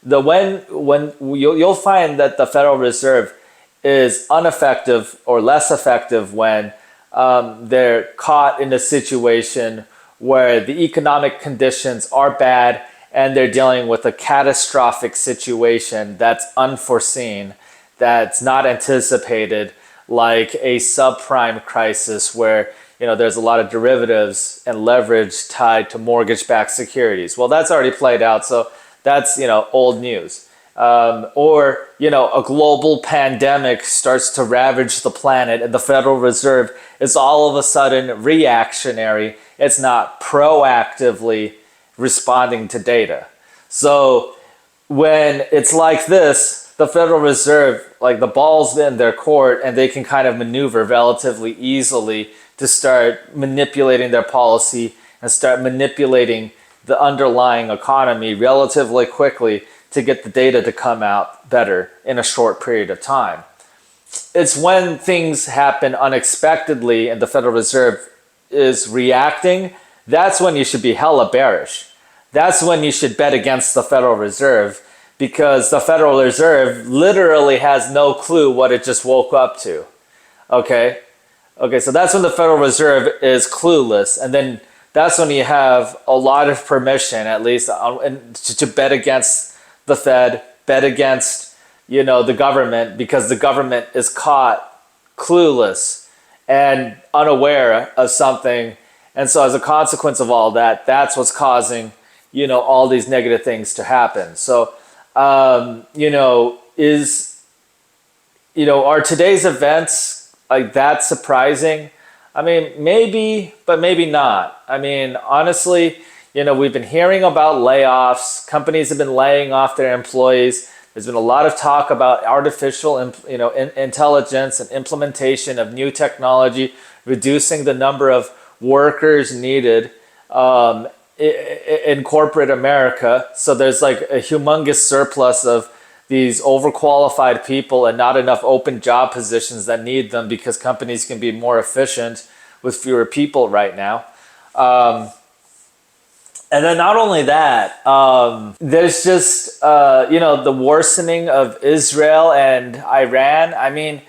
S1: When you'll find that the Federal Reserve is ineffective or less effective when they're caught in a situation where the economic conditions are bad and they're dealing with a catastrophic situation that's unforeseen, that's not anticipated, like a subprime crisis where there's a lot of derivatives and leverage tied to mortgage-backed securities. Well, that's already played out, so that's old news. Or a global pandemic starts to ravage the planet and the Federal Reserve is all of a sudden reactionary. It's not proactively responding to data. So when it's like this, the Federal Reserve, like the ball's in their court and they can kind of maneuver relatively easily to start manipulating their policy and start manipulating the underlying economy relatively quickly to get the data to come out better in a short period of time. It's when things happen unexpectedly and the Federal Reserve is reacting, that's when you should be hella bearish. That's when you should bet against the Federal Reserve, because the Federal Reserve literally has no clue what it just woke up to. Okay, so that's when the Federal Reserve is clueless, and then that's when you have a lot of permission, at least, to bet against the Fed, bet against the government, because the government is caught clueless and unaware of something. And so as a consequence of all that, that's what's causing all these negative things to happen. So are today's events like that surprising? I mean, maybe, but maybe not. I mean, honestly, we've been hearing about layoffs. Companies have been laying off their employees. There's been a lot of talk about artificial, intelligence and implementation of new technology, reducing the number of workers needed in corporate America. So there's like a humongous surplus of these overqualified people and not enough open job positions that need them, because companies can be more efficient with fewer people right now. And then not only that, there's just, the worsening of Israel and Iran. I mean,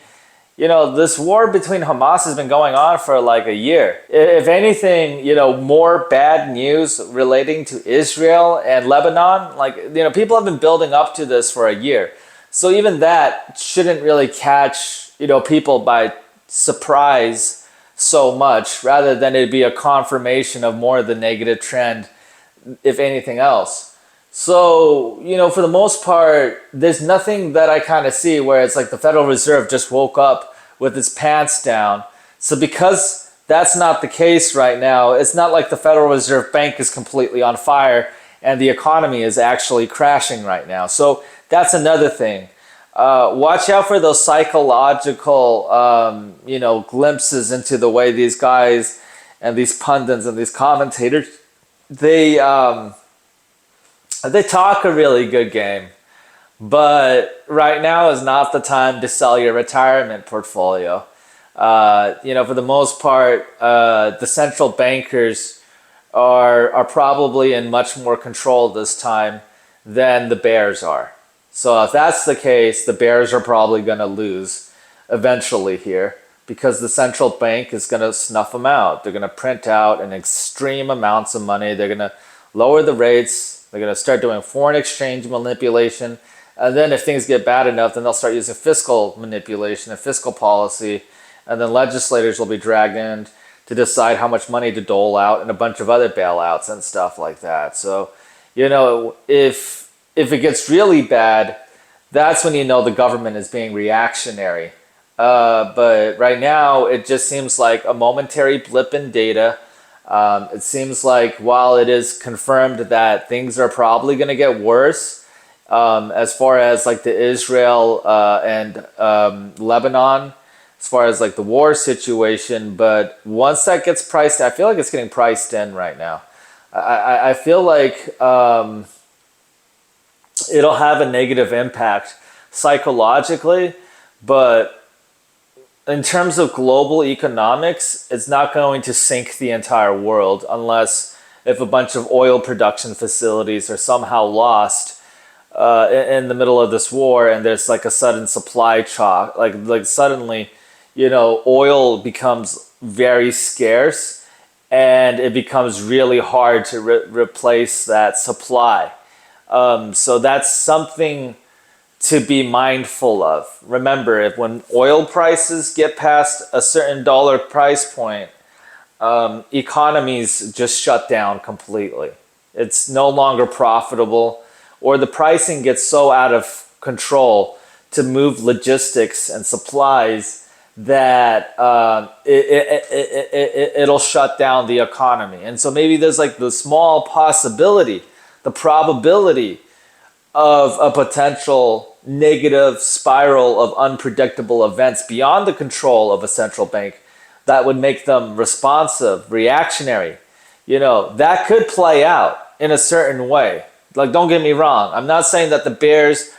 S1: this war between Hamas has been going on for like a year. If anything, more bad news relating to Israel and Lebanon, people have been building up to this for a year. So even that shouldn't really catch, people by surprise so much, rather than it be a confirmation of more of the negative trend, if anything else. So, for the most part, there's nothing that I kind of see where it's like the Federal Reserve just woke up with its pants down. So because that's not the case right now, it's not like the Federal Reserve Bank is completely on fire and the economy is actually crashing right now. So that's another thing. Watch out for those psychological, glimpses into the way these guys and these pundits and these commentators, they talk a really good game, but right now is not the time to sell your retirement portfolio. For the most part, the central bankers are probably in much more control this time than the bears are. So if that's the case, the bears are probably going to lose eventually here, because the central bank is going to snuff them out. They're going to print out an extreme amounts of money. They're going to lower the rates. They're going to start doing foreign exchange manipulation. And then if things get bad enough, then they'll start using fiscal manipulation and fiscal policy. and then legislators will be dragged in to decide how much money to dole out and a bunch of other bailouts and stuff like that. So, you know, if it gets really bad, that's when you know the government is being reactionary. But right now, it just seems like a momentary blip in data. It seems like while it is confirmed that things are probably going to get worse, as far as like the Israel and Lebanon, as far as like the war situation, but once that gets priced, I feel like it's getting priced in right now. I feel like it'll have a negative impact psychologically, but in terms of global economics, it's not going to sink the entire world unless if a bunch of oil production facilities are somehow lost in the middle of this war, and there's like a sudden supply shock, like suddenly, you know, oil becomes very scarce, and it becomes really hard to replace that supply. So that's something to be mindful of. Remember, if when oil prices get past a certain dollar price point, economies just shut down completely. It's no longer profitable, or the pricing gets so out of control to move logistics and supplies that it'll shut down the economy. And so maybe there's like the small possibility, the probability of a potential negative spiral of unpredictable events beyond the control of a central bank that would make them responsive, reactionary. You know, that could play out in a certain way. Like, don't get me wrong. I'm not saying that the bears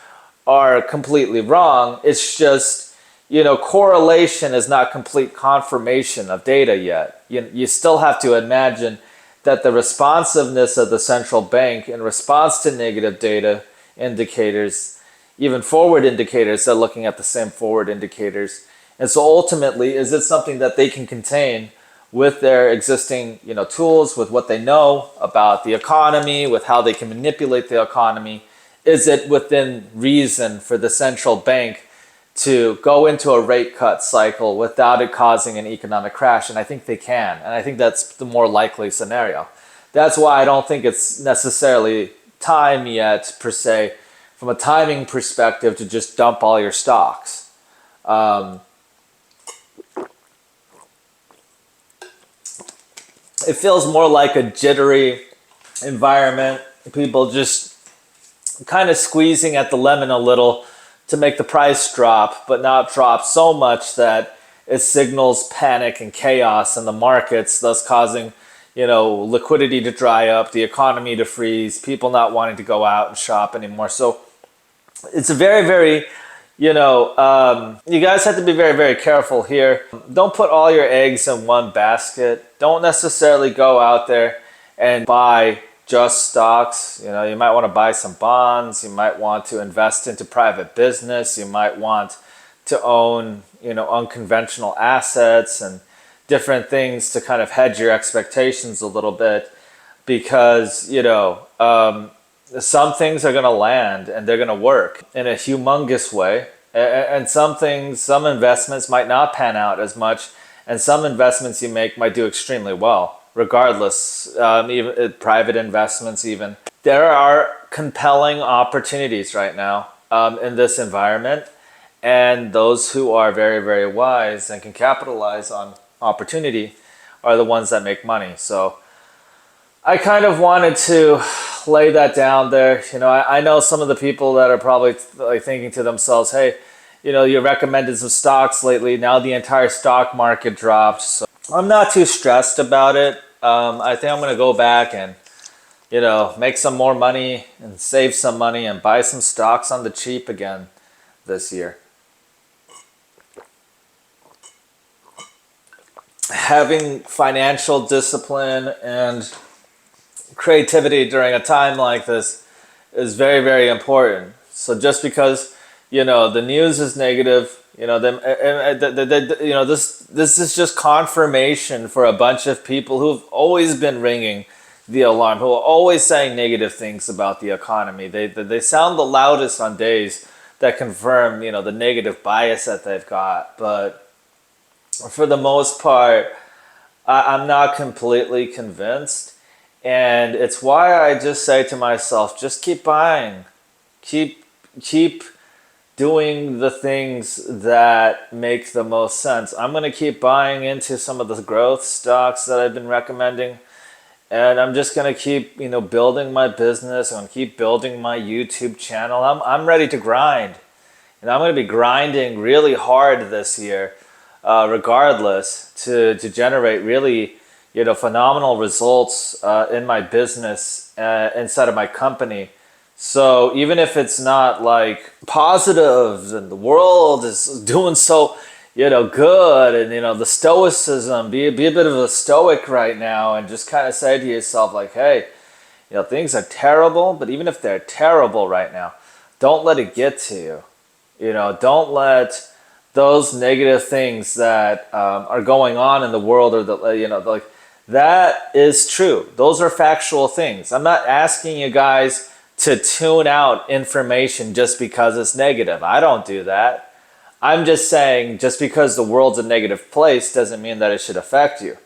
S1: are completely wrong. It's just, you know, correlation is not complete confirmation of data yet. You still have to imagine that the responsiveness of the central bank in response to negative data indicators, even forward indicators, they're looking at the same forward indicators. And so ultimately, is it something that they can contain with their existing, you know, tools, with what they know about the economy, with how they can manipulate the economy? Is it within reason for the central bank to go into a rate cut cycle without it causing an economic crash? And I think they can. And I think that's the more likely scenario. That's why I don't think it's necessarily time yet, per se, from a timing perspective, to just dump all your stocks. It feels more like a jittery environment. People just kind of squeezing at the lemon a little to make the price drop, but not drop so much that it signals panic and chaos in the markets, thus causing, you know, liquidity to dry up, the economy to freeze, people not wanting to go out and shop anymore. So it's a very, very, you know, you guys have to be very, very careful here. Don't put all your eggs in one basket. Don't necessarily go out there and buy just stocks. You know, you might want to buy some bonds. You might want to invest into private business. You might want to own, you know, unconventional assets and different things to kind of hedge your expectations a little bit, because, you know, some things are going to land and they're going to work in a humongous way. And some things, some investments might not pan out as much, and some investments you make might do extremely well, regardless, even private investments even. There are compelling opportunities right now in this environment, and those who are very, very wise and can capitalize on opportunity are the ones that make money. So I kind of wanted to lay that down there. You know, I know some of the people that are probably like thinking to themselves, hey, you know, you recommended some stocks lately. Now the entire stock market dropped. So I'm not too stressed about it. I think I'm going to go back and, you know, make some more money and save some money and buy some stocks on the cheap again this year. Having financial discipline and creativity during a time like this is very, very important. So just because, you know, the news is negative, you know, you know, this is just confirmation for a bunch of people who've always been ringing the alarm, who are always saying negative things about the economy. They sound the loudest on days that confirm, you know, the negative bias that they've got. But for the most part, I'm not completely convinced. And it's why I just say to myself, just keep buying. Keep doing the things that make the most sense. I'm going to keep buying into some of the growth stocks that I've been recommending. And I'm just going to keep, building my business. I'm going to keep building my YouTube channel. I'm ready to grind. And I'm going to be grinding really hard this year, regardless, to generate really, phenomenal results in my business, inside of my company. So even if it's not like positive and the world is doing so, good, and the stoicism, be a bit of a stoic right now, and just kind of say to yourself like, hey, things are terrible, but even if they're terrible right now, don't let it get to you. Don't let those negative things that are going on in the world, or like that is true. Those are factual things. I'm not asking you guys to tune out information just because it's negative. I don't do that. I'm just saying, just because the world's a negative place doesn't mean that it should affect you.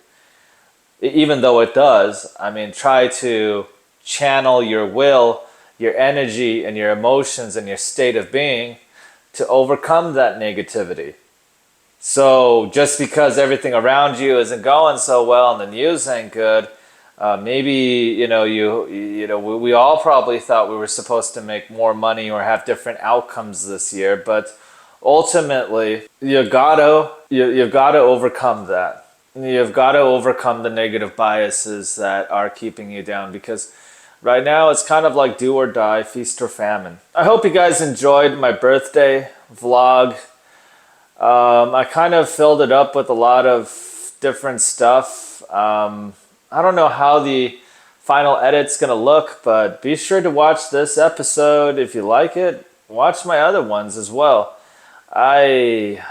S1: Even though it does, try to channel your will, your energy, and your emotions and your state of being to overcome that negativity. So just because everything around you isn't going so well and the news ain't good, maybe we all probably thought we were supposed to make more money or have different outcomes this year, but ultimately you've got to overcome that. You've got to overcome the negative biases that are keeping you down, because right now it's kind of like do or die, feast or famine. I hope you guys enjoyed my birthday vlog. I kind of filled it up with a lot of different stuff. I don't know how the final edit's gonna look, but be sure to watch this episode if you like it. Watch my other ones as well. I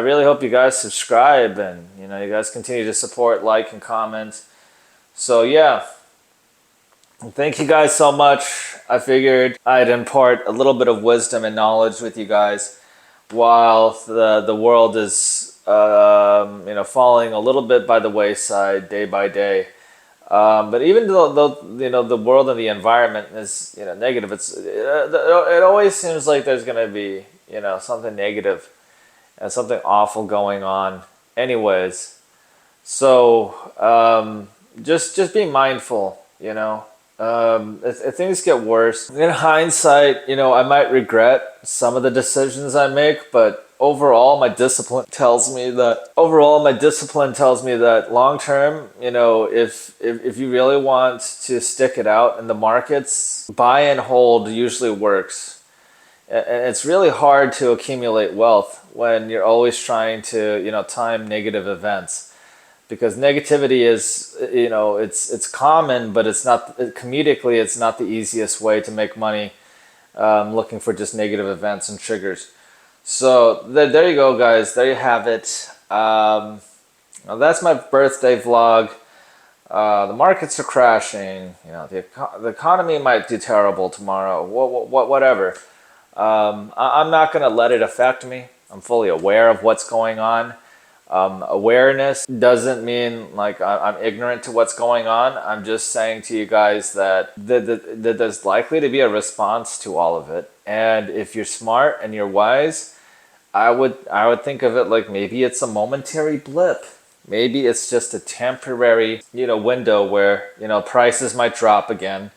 S1: really hope you guys subscribe, and you guys continue to support, like, and comment. So yeah, thank you guys so much. I figured I'd impart a little bit of wisdom and knowledge with you guys while the world is falling a little bit by the wayside day by day. But even though the world and the environment is negative, it always seems like there's going to be something negative and something awful going on anyways. So just be mindful. If things get worse, in hindsight, I might regret some of the decisions I make, but overall my discipline tells me that long term, if you really want to stick it out in the markets, buy and hold usually works. And it's really hard to accumulate wealth when you're always trying to time negative events. Because negativity is, it's common, but it's not, comedically, it's not the easiest way to make money, looking for just negative events and triggers. So there you go, guys. There you have it. Well, that's my birthday vlog. The markets are crashing. The economy might do terrible tomorrow. Whatever. I'm not going to let it affect me. I'm fully aware of what's going on. Awareness doesn't mean like I'm ignorant to what's going on. I'm just saying to you guys that there's likely to be a response to all of it. And if you're smart and you're wise, I would think of it like maybe it's a momentary blip. Maybe it's just a temporary, window where, prices might drop again.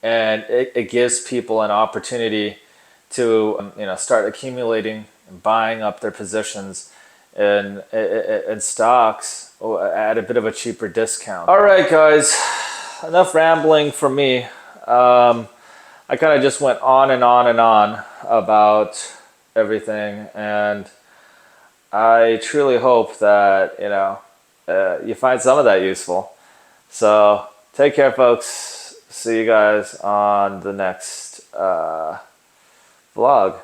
S1: And it gives people an opportunity to, start accumulating and buying up their positions in stocks at a bit of a cheaper discount. All right, guys, enough rambling from me. I kind of just went on and on and on about everything, and I truly hope that you find some of that useful. So take care, folks. See you guys on the next vlog.